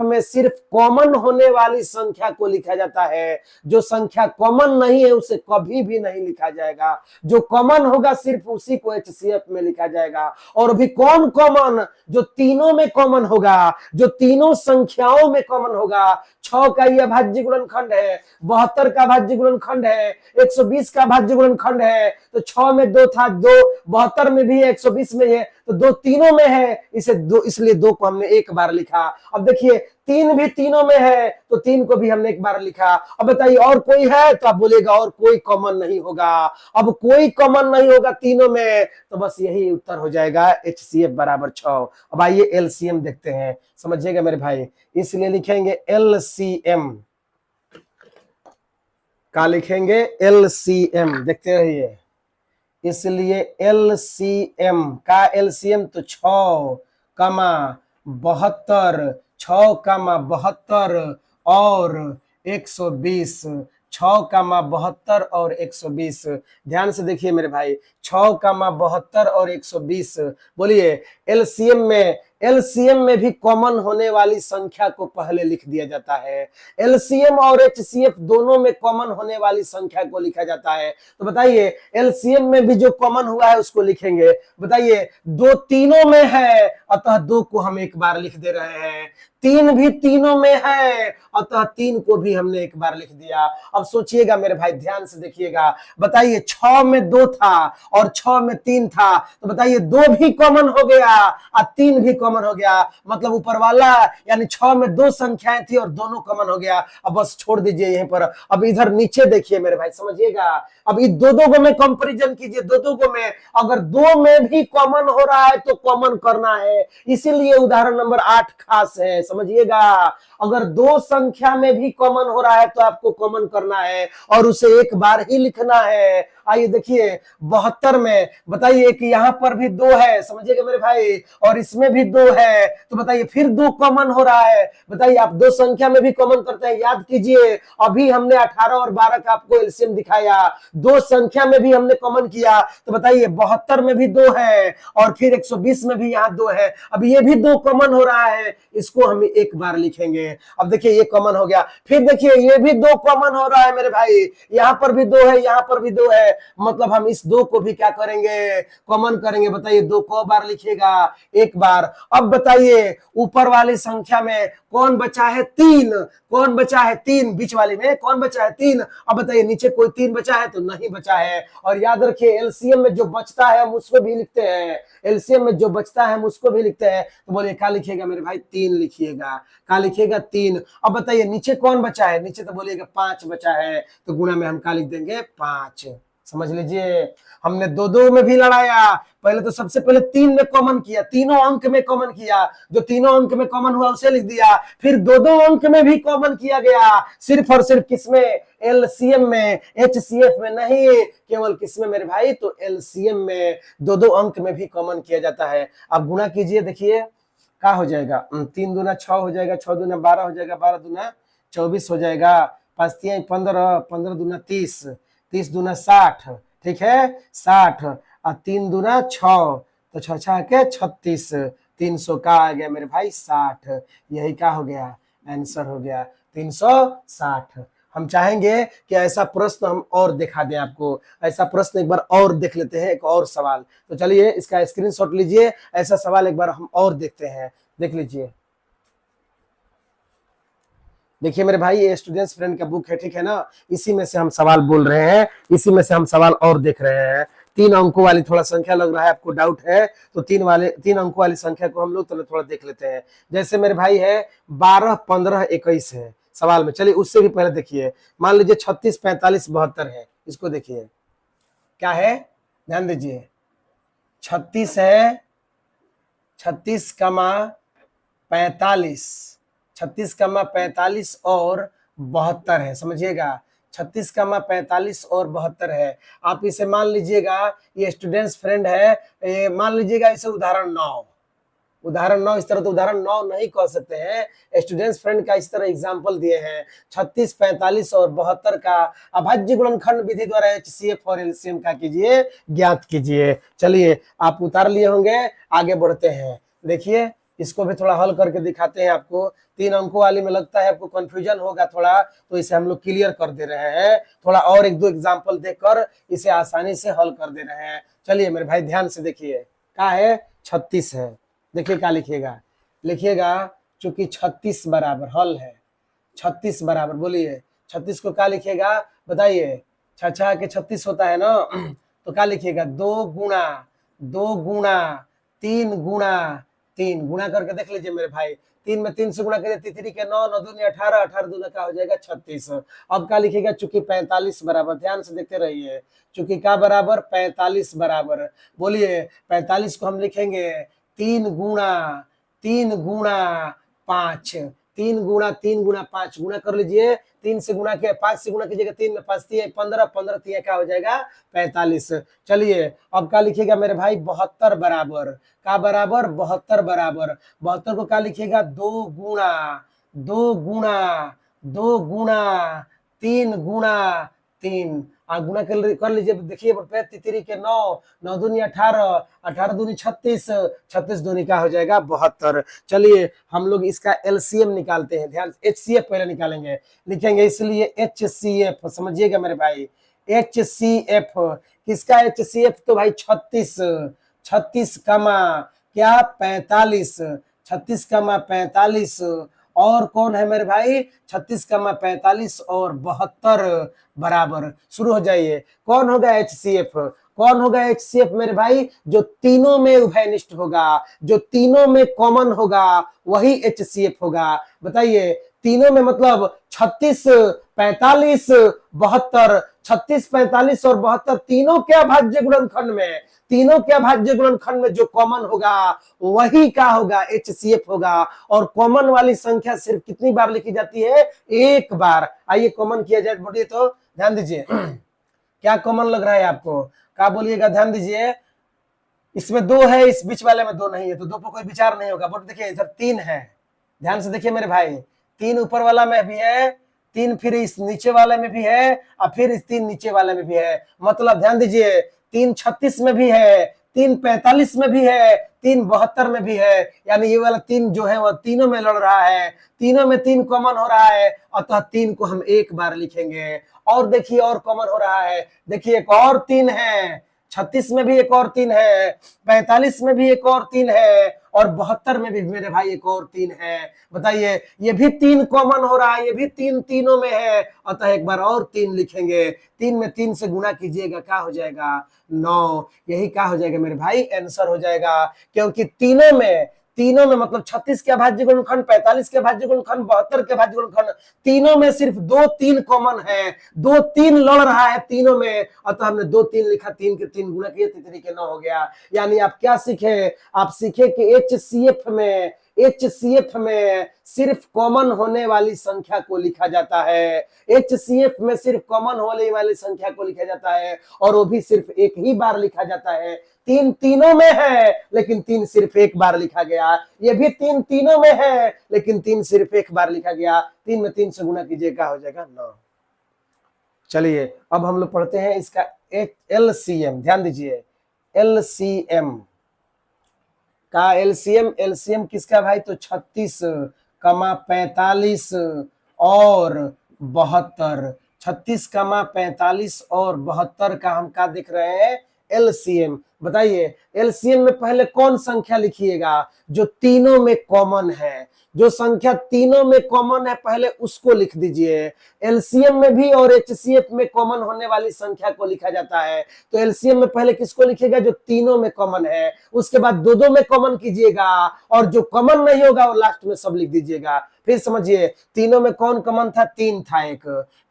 में सिर्फ कॉमन होने वाली संख्या को लिखा जाता है, जो संख्या कॉमन नहीं है उसे कभी भी नहीं लिखा जाएगा, जो कॉमन होगा सिर्फ उसी को HCF में लिखा जाएगा। और भी कौन कॉमन, जो तीनों में कॉमन होगा, जो तीनों संख्याओं में कॉमन होगा। 6 का यह भाज्य गुणनखंड है, 72 का भाज्य गुणनखंड है, 120 का भाज्य गुणनखंड है, तो 6 में 2 था, 2 72 में भी है, 120 में है, तो 2 तीनों में है, इसे 2, इसलिए 2 को हमने एक बार लिखा। अब देखिए 3 भी तीनों में है, तो 3 को भी हमने एक बार लिखा। अब बताइए और कोई है, तो आप बोलेगा और कोई कॉमन नहीं होगा। अब कोई कॉमन नहीं होगा तीनों में, तो बस यही उत्तर हो जाएगा HCF बराबर 6। अब आइए LCM देखते हैं, समझिएगा मेरे भाई, इसलिए लिखेंगे LCM। क्या लिखेंगे? एलसीएम, देखते रहिए। इसलिए एलसीएम का एलसीएम तो 6,72, 6,72 और 120, 6,72 और 120। ध्यान से देखिए मेरे भाई, 6,72 और 120। बोलिए एलसीएम में भी कॉमन होने वाली संख्या को पहले लिख दिया जाता है। एलसीएम और एचसीएफ दोनों में कॉमन होने वाली संख्या को लिखा जाता है। तो बताइए एलसीएम में भी जो कॉमन हुआ है उसको लिखेंगे। बताइए दो तीनों में है, अतः दो को हम एक बार लिख दे रहे हैं। तीन भी तीनों में है, अतः तीन को भी हमने एक बार लिख दिया। अब सोचिएगा मेरे भाई, ध्यान से देखिएगा। बताइए 6 में 2 था और 6 में 3 था, तो बताइए 2 भी कॉमन हो गया और 3 भी कॉमन हो गया। मतलब ऊपर वाला यानी 6 में 2 संख्याएं थी और दोनों कॉमन हो गया। अब बस छोड़ दीजिए यहीं पर। अब इधर नीचे देखिए मेरे भाई, समझिएगा। अब इस दो को में कंपैरिजन कीजिए, दो को में। अगर 2 में भी कॉमन हो रहा है तो कॉमन करना है, इसीलिए उदाहरण नंबर 8 खास है, समझिएगा। अगर 2 संख्या में भी कॉमन हो रहा है तो आपको कॉमन करना है और उसे एक बार ही लिखना है। आइए देखिए 72 में, बताइए कि यहां पर भी 2 है, समझिएगा मेरे भाई, और इसमें भी 2 है, तो बताइए फिर 2 कॉमन हो रहा है। बताइए आप 2 संख्या में भी कॉमन करते हैं, याद कीजिए अभी हमने 18 और 12 का आपको एलसीएम दिखाया, 2 संख्या में भी हमने कॉमन किया। तो बताइए 72 में भी 2 है और फिर 120 में भी यहाँ 2 है। अब ये भी 2 कॉमन हो रहा है, इसको हम एक बार लिखेंगे। अब देखिए ये कॉमन हो गया, फिर देखिए ये भी 2 कॉमन हो रहा है मेरे भाई, यहाँ पर भी 2 है, यहाँ पर भी 2 है। मतलब हम इस 2 को भी क्या करेंगे? कॉमन करेंगे। बताइए 2 को बार लिखिएगा? एक बार। अब बताइए ऊपर वाली संख्या में कौन बचा है? 3। कौन बचा है? 3। बीच वाली में कौन बचा है? 3। अब बताइए नीचे कोई 3 बचा है? तो नहीं बचा है। और याद रखिए एलसीएम में जो बचता है हम उसको भी लिखते हैं, एलसीएम में जो बचता है हम उसको भी लिखते हैं। तो बोलिए क्या लिखिएगा मेरे भाई? 3 लिखिएगा। क्या लिखिएगा? 3। अब बताइए नीचे कौन बचा है? नीचे तो बोलिएगा 5 बचा है, तो गुणा में हम क्या लिख देंगे? 5। समझ लीजिए हमने 2 में भी लड़ाया। पहले तो सबसे पहले 3 में कॉमन किया, तीनों अंक में कॉमन किया, जो तीनों अंक में कॉमन हुआ उसे लिख दिया। फिर 2 अंक में भी कॉमन किया गया, सिर्फ और सिर्फ किसमें? एलसीएम में, एचसीएफ में नहीं, केवल किसमें मेरे भाई? तो एलसीएम में 2 अंक में भी कॉमन किया जाता है। अब गुणा कीजिए, देखिए क्या हो जाएगा? 3 दूना 6 हो जाएगा, 6 दूना 12 हो जाएगा, 12 दूना 24 हो जाएगा, 5 3 15, 15 दूना 30, 30 दूना 60, ठीक है 60, और 3 दूना 6, तो 6 6 के 36, 300 का आ गया मेरे भाई 60। यही क्या हो गया? आंसर हो गया 360। हम चाहेंगे कि ऐसा प्रश्न हम और दिखा दें आपको, ऐसा प्रश्न एक बार और देख लेते हैं, एक और सवाल। तो चलिए इसका स्क्रीनशॉट लीजिए, ऐसा सवाल एक बार हम और देखते हैं, देख लीजिए। देखिए मेरे भाई ये स्टूडेंट्स फ्रेंड का बुक है, ठीक है ना, इसी में से हम सवाल बोल रहे हैं, इसी में से हम सवाल और देख रहे हैं। 3 अंकों वाली थोड़ा संख्या लग रहा है आपको डाउट है, तो 3 अंकों वाली संख्या को हम लोग थोड़ा देख लेते हैं। जैसे मेरे भाई है 12 15 21 है सवाल में, चलिए उससे भी पहले देखिए। मान लीजिए 36 45 72 है, इसको देखिए क्या है, ध्यान दीजिए। 36 है, 36 कमा 45, 36 कमा 45 और 72 है, समझिएगा। 36 कमा 45 और 72 है। आप इसे मान लीजिएगा, ये स्टूडेंट्स फ्रेंड है, ये मान लीजिएगा इसे उदाहरण 9, उदाहरण 9। इस तरह तो उदाहरण 9 नहीं कह सकते हैं, स्टूडेंट्स फ्रेंड का इस तरह एग्जांपल दिए हैं। 36 45 और 72 का अभाज्य गुणनखंड विधि द्वारा एचसीएफ और एलसीएम का कीजिए, ज्ञात कीजिए। चलिए आप उतार लिए होंगे, आगे बढ़ते हैं। देखिए इसको भी थोड़ा हल करके दिखाते हैं आपको। 3 अंकों वाली में लगता है आपको कंफ्यूजन होगा थोड़ा, तो इसे हम लोग क्लियर कर दे रहे हैं, थोड़ा और 1 2 एग्जांपल देकर इसे आसानी से हल कर दे रहे हैं। चलिए मेरे भाई ध्यान से देखिए, क्या है? 36 है। देखिए क्या लिखिएगा? लिखिएगा चूंकि 36 बराबर हल है, 36 बराबर, बोलिए 36 को क्या लिखिएगा? बताइए 6 6 के 36 होता है ना, तो क्या लिखिएगा? 2 गुणा 2 गुणा 3 गुणा 3, गुणा करके देख लीजिए मेरे भाई। 3 में 3 से गुणा करिए, 3 के 9, 9 दूनी 18, 18 दूना क्या हो जाएगा? 36। अब क्या लिखिएगा? चूंकि 45 बराबर, ध्यान से देखते रहिए, चूंकि क्या बराबर? 45 बराबर। बोलिए 45 को हम लिखेंगे 3 गुणा 5, 3 गुना 5 गुना कर लीजिए, 3 से गुना किया, 5 से गुना कीजिएगा, 3 में 5 3 15, 15 3 क्या हो जाएगा 45। चलिए अब क्या लिखिएगा मेरे भाई 72 बराबर, का बराबर 72 बराबर, 72 को क्या लिखिएगा 2 गुना 2 गुना 2 गुना 3 गुना 3, गुना कर लीजिए, देखिए तितरी के 9 9 दूनी 18, 18 दूनी 36, 36 दूनी का हो जाएगा 72। चलिए हम लोग इसका एलसीएम निकालते हैं, ध्यान एचसीएफ पहले निकालेंगे, लिखेंगे इसलिए एचसीएफ, समझिएगा मेरे भाई एचसीएफ, किसका एचसीएफ, तो भाई 36, 36 कमा क्या 45, 36 कमा 45, और कौन है मेरे भाई 36 कमा 45 और 72 बराबर, शुरू हो जाइए, कौन होगा एचसीएफ, कौन होगा एचसीएफ मेरे भाई, जो तीनों में उभयनिष्ठ होगा, जो तीनों में कॉमन होगा वही एचसीएफ होगा। बताइए तीनों में मतलब 36 45 72, 36 45 और 72 तीनों क्या भाज्य गुणनखंड में, तीनों क्या भाज्य गुणनखंड में जो कॉमन होगा वही क्या होगा एचसीएफ होगा। और कॉमन वाली संख्या सिर्फ कितनी बार लिखी जाती है, एक बार। आइए कॉमन किया जाए, बोलिए तो ध्यान दीजिए क्या कॉमन लग रहा है आपको, क्या बोलिएगा, ध्यान दीजिए, इसमें 2 है, इस बीच वाले में 2 नहीं है, तो 2 पर कोई विचार नहीं होगा। बोल देखिए इधर 3 है, ध्यान से देखिए मेरे भाई, 3 ऊपर वाला में भी है, 3 फिर इस नीचे वाले में भी है, और फिर इस 3 नीचे वाले में भी है, मतलब ध्यान दीजिए 3 36 में भी है, 3 45 में भी है, 3 72 में भी है, यानी ये वाला 3 जो है वह तीनों में लड़ रहा है, तीनों में 3 कॉमन हो रहा है, अतः 3 को हम एक बार लिखेंगे। और देखिए और कॉमन हो रहा है, देखिए एक और 3 है, 36 में भी एक और 3 है, 45 में भी एक और 3 है, और 72 में भी मेरे भाई एक और 3 है। बताइए ये भी 3 कॉमन हो रहा है, ये भी 3 तीनों में है, अतः एक बार और 3 लिखेंगे, 3 में 3 से गुना कीजिएगा, क्या हो जाएगा 9, यही क्या हो जाएगा मेरे भाई आंसर हो जाएगा। क्योंकि तीनों में मतलब 36 के भाज्य गुणनखंड, 45 के भाज्य गुणनखंड, 72 के भाज्य गुणनखंड, तीनों में सिर्फ 2 3 कॉमन है, 2 3 लड़ रहा है तीनों में, अतः हमने 2 3 लिखा, 3 के 3 गुना किए, तितरी के 9 हो गया। यानी आप क्या सीखे, आप सीखे कि एचसीएफ में सिर्फ कॉमन होने वाली संख्या को लिखा जाता है, एचसीएफ में सिर्फ कॉमन होने वाली संख्या को लिखा जाता है, और वो भी सिर्फ एक ही बार लिखा जाता है। 3 तीनों में है लेकिन 3 सिर्फ एक बार लिखा गया, ये भी 3 तीनों में है लेकिन 3 सिर्फ एक बार लिखा गया, 3 में 3 से गुना कीजिएगा हो जाएगा 9। चलिए अब हम लोग पढ़ते हैं इसका एलसीएम, ध्यान दीजिए एलसीएम का एलसीएम किसका भाई, तो 36 कमा 45 और 72, 36 कमा 45 और 72 का हम क्या देख रहे हैं एलसीएम। बताइए एलसीएम में पहले कौन संख्या लिखिएगा, जो तीनों में कॉमन है, जो संख्या तीनों में कॉमन है पहले उसको लिख दीजिए। एलसीएम में भी और एचसीएफ में कॉमन होने वाली संख्या को लिखा जाता है, तो एलसीएम में पहले किसको लिखिएगा, जो तीनों में कॉमन है, उसके बाद दो में कॉमन कीजिएगा, और जो कॉमन नहीं होगा वो लास्ट में सब लिख दीजिएगा। फिर समझिए तीनों में कौन कॉमन था, 3 था एक,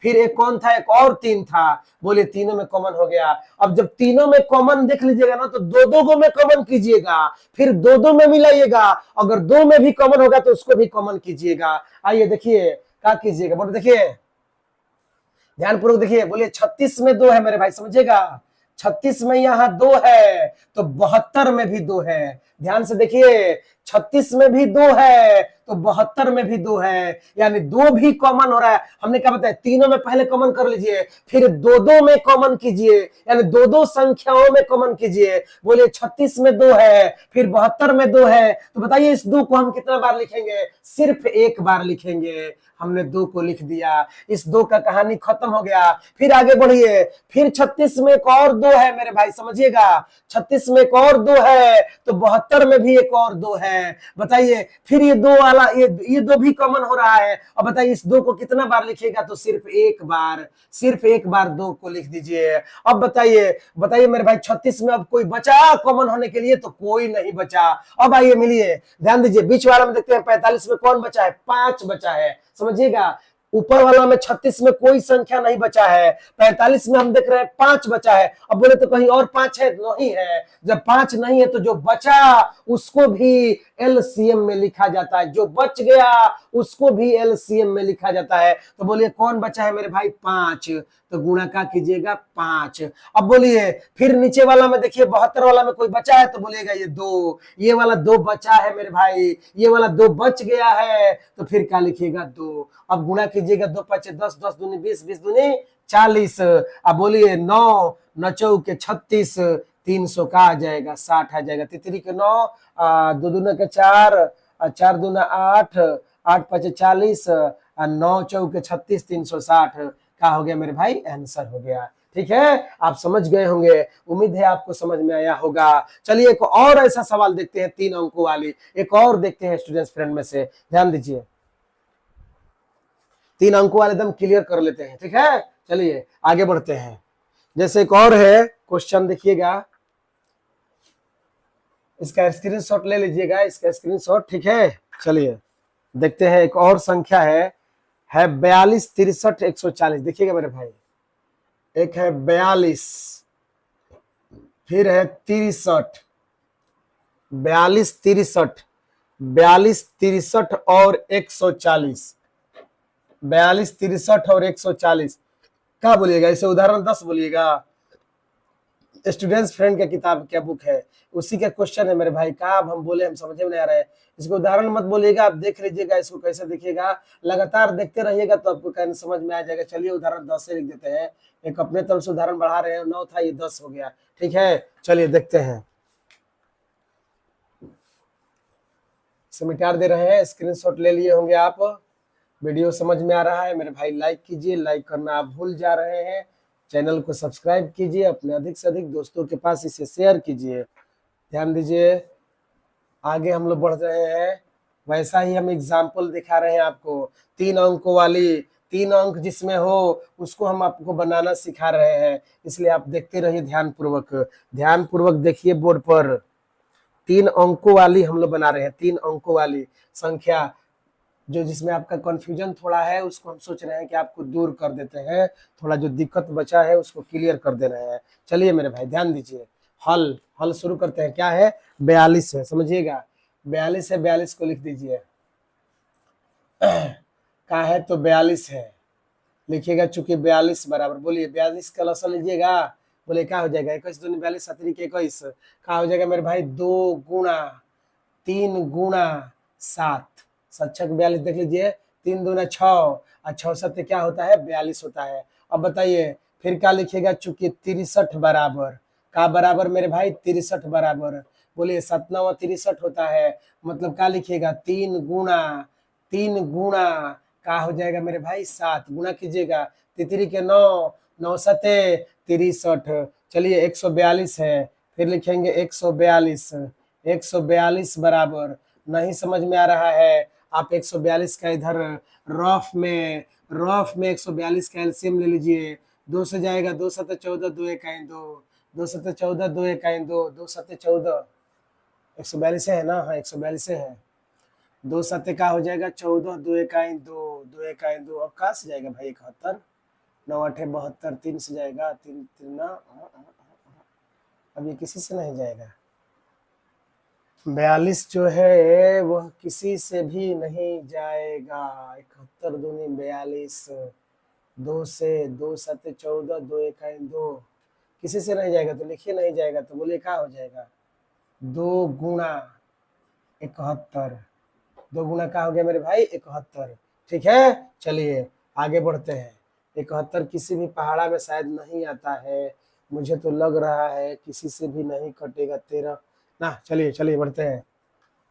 फिर एक कौन था, एक और 3 था, बोले तीनों में कॉमन हो गया। अब जब तीनों में कॉमन देख लीजिएगा ना, तो दो को में कॉमन कीजिएगा, फिर दो में मिलाइएगा, अगर 2 में भी कॉमन होगा तो उसको भी कॉमन कीजिएगा। आइए देखिए क्या कीजिएगा, बोले देखिए ध्यानपूर्वक देखिए, बोलिए 36 में 2 है मेरे भाई, समझिएगा 36 में यहाँ 2 है तो 72 में भी 2 है, ध्यान से देखिए 36 में भी 2 है तो 72 में भी 2 है, यानी 2 भी कॉमन हो रहा है। हमने क्या बताया, तीनों में पहले कॉमन कर लीजिए, फिर 2 में कॉमन कीजिए, यानी 2 संख्याओं में कॉमन कीजिए। बोलिए 36 में 2 है, फिर 72 में 2 है, तो बताइए इस 2 को हम कितना बार लिखेंगे, सिर्फ एक बार लिखेंगे। हमने 2 को लिख दिया, इस 2 का कहानी खत्म हो गया। फिर आगे बढ़िए, फिर 36 में एक और 2 है मेरे भाई, समझिएगा 36 में एक और 2 है तो 72 में भी एक और 2 है। बताइए फिर ये 2 वाला ये 2 भी कॉमन हो रहा है, और बताइए इस 2 को कितना बार लिखिएगा, तो सिर्फ एक बार 2 को लिख दीजिए। अब बताइए मेरे भाई 36 में अब कोई बचा कॉमन होने के लिए, तो कोई नहीं बचा। अब आइए मिलिए, ध्यान दीजिए बीच वाला में देखते हैं 45 में कौन बचा है, 5 बचा है, समझिएगा ऊपर वाला में 36 में कोई संख्या नहीं बचा है, 45 में हम देख रहे हैं 5 बचा है। अब बोले तो कहीं और 5 है, नहीं है। जब 5 नहीं है तो जो बचा उसको भी एलसीएम में लिखा जाता है, जो बच गया उसको भी एलसीएम में लिखा जाता है। तो बोलिए कौन बचा है मेरे भाई? 5। तो गुणा का कीजिएगा 5। अब बोलिए फिर नीचे वाला में देखिए 72 वाला में कोई बचा है तो बोलिएगा ये 2, ये वाला 2 बचा है मेरे भाई, ये वाला 2 बच गया है तो फिर क्या लिखिएगा? 2। अब गुणा कीजिएगा, 2 5 10, 10 दूनी 20, 20 दूनी 40। अब बोलिए 9 9 चौके 36, 300 का आ जाएगा 60 आ जाएगा। तितरी के 9, 2 दूना के 4, 4 दूना 8, 8 5 40, 9 चौके 36, 360 का हो गया मेरे भाई, आंसर हो गया। ठीक है, आप समझ गए होंगे, उम्मीद है आपको समझ में आया होगा। चलिए एक और ऐसा सवाल देखते हैं 3 अंकों वाली, एक और देखते हैं स्टूडेंट्स फ्रेंड में से, ध्यान दीजिए। 3 अंकों वाले एकदम क्लियर कर लेते हैं, ठीक है। चलिए आगे बढ़ते हैं। जैसे एक और है क्वेश्चन, देखिएगा, इसका स्क्रीनशॉट ले लीजिएगा, इसका स्क्रीनशॉट, ठीक है। चलिए देखते हैं, एक और संख्या है 42 63 140। देखिएगा मेरे भाई, एक है 42, फिर है 63, 42 63, 42 63 और 140, 42 63 और 140 क्या बोलिएगा? इसे उदाहरण 10 बोलिएगा। स्टूडेंट्स फ्रेंड का किताब क्या बुक है, उसी का क्वेश्चन है मेरे भाई। का अब हम बोले, हम समझ में नहीं आ रहा है, इसको उदाहरण मत बोलिएगा, आप देख लीजिएगा इसको कैसे देखिएगा, लगातार देखते रहिएगा तो आपको कहने समझ में आ जाएगा। चलिए उदाहरण 10 से लिख देते हैं, एक अपने तरफ से उदाहरण बढ़ा रहे हैं, 9 था ये 10 हो गया, ठीक है। चलिए देखते हैं, मिटा दे रहे हैं, स्क्रीनशॉट ले लिए होंगे आप। वीडियो समझ में आ रहा है मेरे भाई, लाइक कीजिए, लाइक करना आप भूल जा रहे हैं। चैनल को सब्सक्राइब कीजिए, अपने अधिक से अधिक दोस्तों के पास इसे शेयर कीजिए। ध्यान दीजिए, आगे हम लोग बढ़ रहे हैं, वैसा ही हम एग्जाम्पल दिखा रहे हैं आपको। 3 अंकों वाली, 3 अंक जिसमें हो उसको हम आपको बनाना सिखा रहे हैं, इसलिए आप देखते रहिए ध्यानपूर्वक। ध्यानपूर्वक देखिए बोर्ड पर, 3 अंकों वाली हम लोग बना रहे हैं, 3 अंकों वाली संख्या, जो जिसमें आपका कंफ्यूजन थोड़ा है उसको हम सोच रहे हैं कि आपको दूर कर देते हैं, थोड़ा जो दिक्कत बचा है उसको क्लियर कर दे रहे हैं। चलिए मेरे भाई ध्यान दीजिए, हल शुरू करते हैं। क्या है? 42 है, समझिएगा, 42 है, 42 को लिख दीजिए। कहा है तो 42 है, लिखिएगा, चूंकि 42 बराबर, बोलिए 42 का लसा लीजिएगा, बोले क्या हो जाएगा? 21 दूनी 42, 7 के 21, क्या हो जाएगा मेरे भाई? 2 गुणा 3 गुणा 7, 7 42 देख लीजिए, 3 दूना 6 और 6 7 क्या होता है? 42 होता है। अब बताइए फिर क्या लिखिएगा? चूंकि 63 बराबर, का बराबर मेरे भाई? 63 बराबर, बोलिए 7 9 63 होता है, मतलब क्या लिखिएगा? 3 गुणा का हो जाएगा मेरे भाई? 7, गुणा कीजिएगा, तितरी के 9 9 सते 63। चलिए 142 है, फिर लिखेंगे 142, 142 बराबर, नहीं समझ में आ रहा है, आप 142 का इधर रफ में 142 का एलसीएम ले लीजिए। 2 से जाएगा, 2 7 14, 2 1 2, 2 7 14, 2 1 2, 2 7 14, 142 है ना? हाँ 142 है। 2 7 का हो जाएगा 14, 2 1 2, 2 1 2, अब कहाँ से जाएगा भाई? 71, 9 8 72, 3 से जाएगा, 3 3 ना, अब ये किसी से नहीं जाएगा। 42 जो है वह किसी से भी नहीं जाएगा। 71 दूनी 42, 2 से 2 7 14, 2 1 2, किसी से नहीं जाएगा, तो लिखिए नहीं जाएगा, तो बोलिए क्या हो जाएगा? 2 गुणा 71, 2 गुणा का हो गया मेरे भाई? 71, ठीक है। चलिए आगे बढ़ते हैं। 71 किसी भी पहाड़ा में शायद नहीं आता है, मुझे तो लग रहा है किसी से भी नहीं कटेगा 13 ना। चलिए चलिए बढ़ते हैं,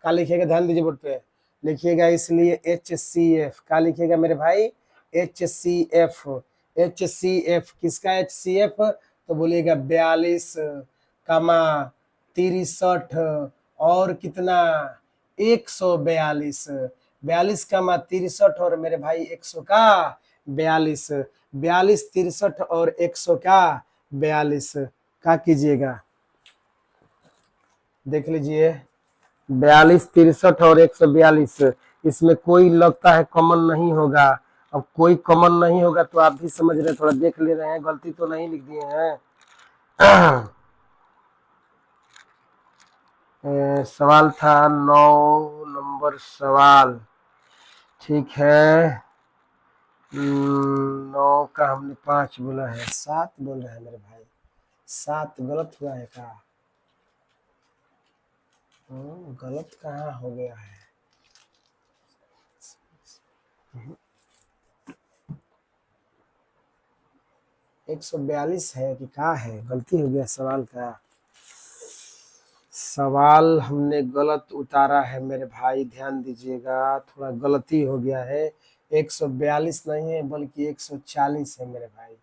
क्या लिखिएगा? ध्यान दीजिए बोर्ड पे, लिखिएगा इसलिए HCF, क्या लिखिएगा मेरे भाई? HCF, HCF किसका? HCF, तो बोलिएगा 42 कमा 63 और कितना? 142, 42 कमा 63 और मेरे भाई 100 का 42, 42 63 और 100 का 42, क्या कीजिएगा? देख लीजिए, 42 63 और 142, इसमें कोई लगता है कॉमन नहीं होगा, अब कोई कॉमन नहीं होगा तो आप भी समझ रहे, थोड़ा देख ले रहे हैं, गलती तो नहीं लिख दिए हैं। सवाल था 9 नंबर सवाल, ठीक है। 9 का हमने 5 बोला है, 7 बोल रहे हैं मेरे भाई, 7 गलत हुआ है क्या? गलत कहाँ हो गया है? 142 है कि क्या है? गलती हो गया सवाल का, सवाल हमने गलत उतारा है मेरे भाई, ध्यान दीजिएगा, थोड़ा गलती हो गया है। 142 नहीं है बल्कि 140 है मेरे भाई।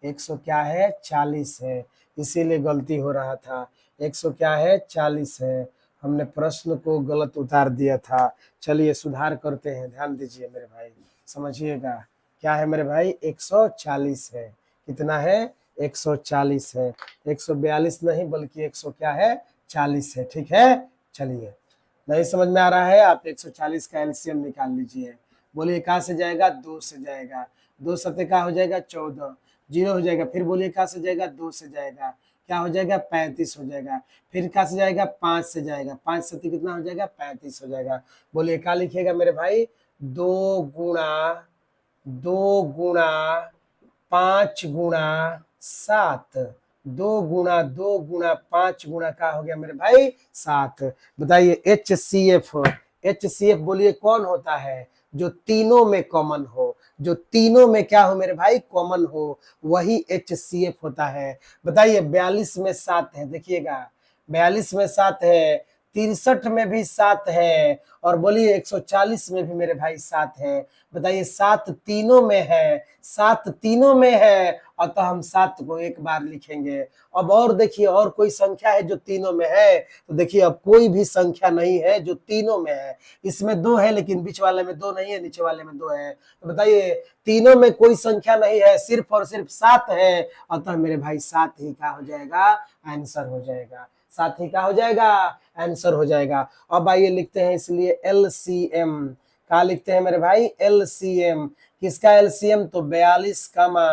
100 क्या है? 40 है, इसीलिए गलती हो रहा था। 100 क्या है? 40 है। हमने प्रश्न को गलत उतार दिया था। चलिए सुधार करते हैं, ध्यान दीजिए मेरे भाई, समझिएगा। क्या है मेरे भाई? 140 है। कितना है? 140 है। 142 नहीं बल्कि 100 क्या है? 40 है, ठीक है। चलिए, नहीं समझ में आ रहा है, आप 140 का एलसीएम निकाल लीजिए। बोलिए कहाँ से जाएगा? 2 से जाएगा। 2 सत्ते का हो जाएगा 14, जीरो हो जाएगा। फिर बोलिए कहाँ से जाएगा? 2 से जाएगा, क्या हो जाएगा? 35 हो जाएगा। फिर कहाँ से जाएगा? 5 से जाएगा, 5 सत्ते कितना हो जाएगा? 35 हो जाएगा। बोलिए क्या लिखिएगा मेरे भाई? 2 गुणा 5 गुणा 7, 2 गुणा 5 गुणा का हो गया मेरे भाई 7। बताइए HCF, HCF बोलिए कौन होता है? जो तीनों में कॉमन हो, जो तीनों में क्या हो मेरे भाई? कॉमन हो, वही HCF होता है। बताइए 42 में 7 है, देखिएगा 42 में 7 है, 63 में भी 7 है, और बोलिए 140 में भी मेरे भाई 7 है। बताइए 7 तीनों में है, 7 तीनों में है, अतः हम 7 को एक बार लिखेंगे। अब और देखिए, और कोई संख्या है जो तीनों में है? तो देखिए अब कोई भी संख्या नहीं है जो तीनों में है। इसमें 2 है लेकिन बीच वाले में 2 नहीं है, नीचे वाले में 2 है। तो बताइए तीनों में कोई संख्या नहीं है, सिर्फ और सिर्फ 7 है, अतः मेरे भाई 7 ही क्या हो जाएगा? आंसर हो जाएगा। 7 ही क्या हो जाएगा? आंसर हो जाएगा। अब आइए लिखते हैं इसलिए LCM। क्या लिखते हैं मेरे भाई? LCM। किसका LCM? तो 42 कामा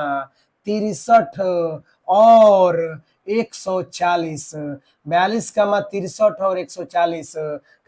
63 और 140। 42 कामा 63 और 140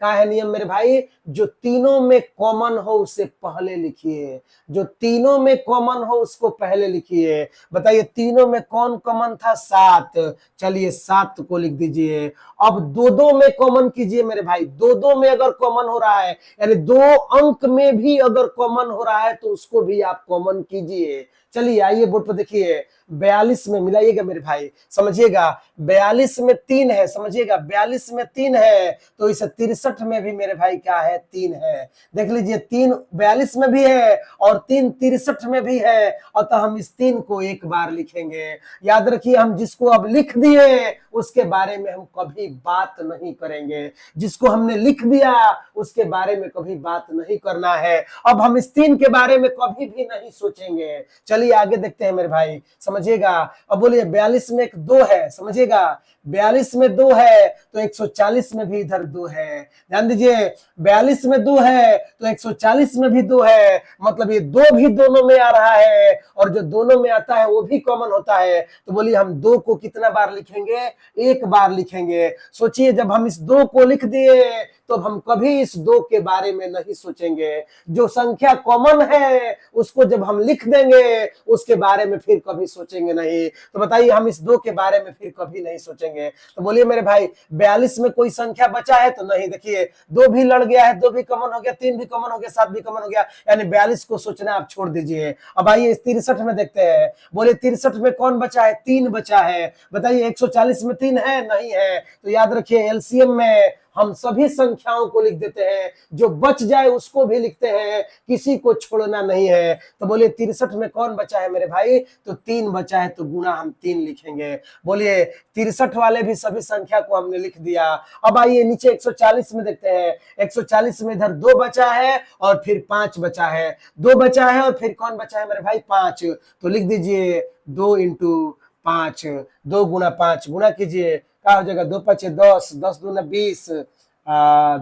का है नियम मेरे भाई? जो तीनों में कॉमन हो उसे पहले लिखिए, जो तीनों में कॉमन हो उसको पहले लिखिए। बताइए तीनों में कौन कॉमन था? 7। चलिए 7 को लिख दीजिए। अब दो दो में कॉमन कीजिए मेरे भाई, दो दो में अगर कॉमन हो रहा है, यानी 2 अंक में भी अगर कॉमन हो रहा है तो उसको भी आप कॉमन कीजिए। चलिए आइए बोर्ड पर देखिए, 42 में मिलाइएगा मेरे भाई, समझिएगा 42 में 3 है, समझिएगा 42 में 3 है, तो इस 63 में भी मेरे भाई क्या है? 3 है। देख लीजिए 3 42 में भी है और 3 63 में भी है, अतः हम इस 3 को एक बार लिखेंगे। याद रखिए हम जिसको अब लिख दिए उसके बारे में हम कभी बात नहीं करेंगे, जिसको हमने लिख दिया उसके बारे में कभी बात नहीं करना है। अब हम इस 3 के बारे में कभी भी नहीं सोचेंगे। चलिए आगे देखते हैं मेरे भाई, समझिएगा। अब बोलिए 42 में एक 2 है, समझिएगा 42 में 2 है तो 140 में भी इधर 2 है। ध्यान दीजिए 42 में 2 है तो 140 में भी 2 है, मतलब ये 2 भी दोनों में आ रहा है, और जो दोनों में आता है वो भी कॉमन होता है। तो बोलिए हम 2 को कितना बार लिखेंगे? एक बार लिखेंगे। सोचिए जब हम इस 2 को लिख दिए तो हम कभी इस 2 के बारे में नहीं सोचेंगे। जो संख्या कॉमन है उसको जब हम लिख देंगे उसके बारे में फिर कभी सोचेंगे नहीं। तो बताइए हम इस 2 के बारे में फिर कभी नहीं सोचेंगे। तो बोलिए मेरे भाई 42 में कोई संख्या बचा है? तो नहीं, देखिए 2 भी लड़ गया है, 2 भी कॉमन हो गया, 3 भी कॉमन हो गया, 7 भी कॉमन हो गया, यानी 42 को सोचना आप छोड़ दीजिए। अब आइए इस 63 में देखते हैं। बोले 63 में कौन बचा है? 3 बचा है। बताइए 140 में 3 है? नहीं है। तो याद रखिए एलसीएम में हम सभी संख्याओं को लिख देते हैं, जो बच जाए उसको भी लिखते हैं, किसी को छोड़ना नहीं है। तो बोलिए 63 में कौन बचा है मेरे भाई? तो 3 बचा है, तो गुना हम 3 लिखेंगे। बोलिए 63 वाले भी सभी संख्या को हमने लिख दिया। अब आइए नीचे 140 में देखते हैं। 140 में इधर 2 बचा है और फिर 5 बचा है, 2 बचा है और फिर कौन बचा है मेरे भाई? 5। तो लिख दीजिए 2 इंटू 5, 2 गुना 5 गुना कीजिए, क्या हो जाएगा? 2 5 10, 10 दूना 20,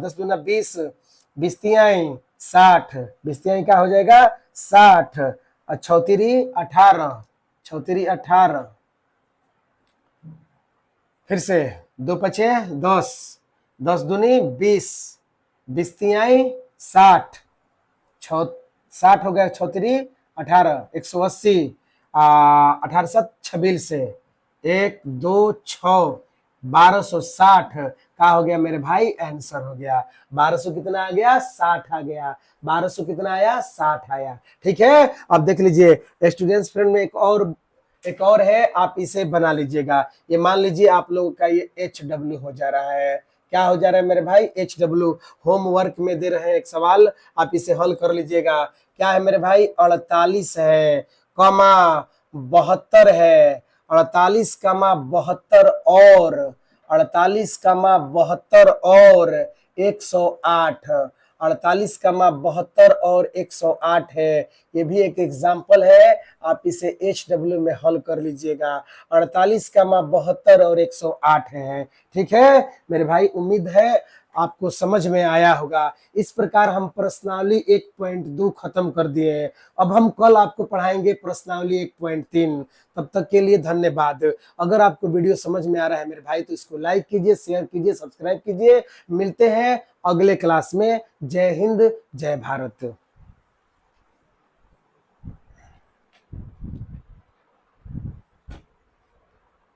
10 दूना 20, 20 60, 20 क्या हो जाएगा? 60 और चौतीरी 18, चौतीरी 18, फिर से 2 पचे 10, 10 दूनी 20, 20 तिहाई 60, 60 हो गया, चौतीरी 18, 180, 18 7 26 से 1 2 6, 1260 का हो गया मेरे भाई, आंसर हो गया 1200 कितना आ गया, 60 आ गया, 1200 कितना आया, 60 आया। ठीक है, अब देख लीजिए स्टूडेंट्स फ्रेंड में एक और है, आप इसे बना लीजिएगा। ये मान लीजिए आप लोगों का ये HW हो जा रहा है, क्या हो जा रहा है मेरे भाई, HW। होमवर्क में दे रहे हैं एक सवाल, आप इसे हल कर लीजिएगा। क्या है मेरे भाई, 48 है, कमा 72 है, 48 कमा 72 और 48 कमा 72 और 108, 48 कमा 72 और 108 है। ये भी एक एग्जाम्पल है, आप इसे HW में हल कर लीजिएगा। 48 कमा 72 और 108 है। ठीक है मेरे भाई, उम्मीद है आपको समझ में आया होगा। इस प्रकार हम प्रश्नावली 1.2 खत्म कर दिए हैं। अब हम कल आपको पढ़ाएंगे प्रश्नावली 1.3। तब तक के लिए धन्यवाद। अगर आपको वीडियो समझ में आ रहा है मेरे भाई तो इसको लाइक कीजिए, शेयर कीजिए, सब्सक्राइब कीजिए। मिलते हैं अगले क्लास में। जय हिंद, जय भारत।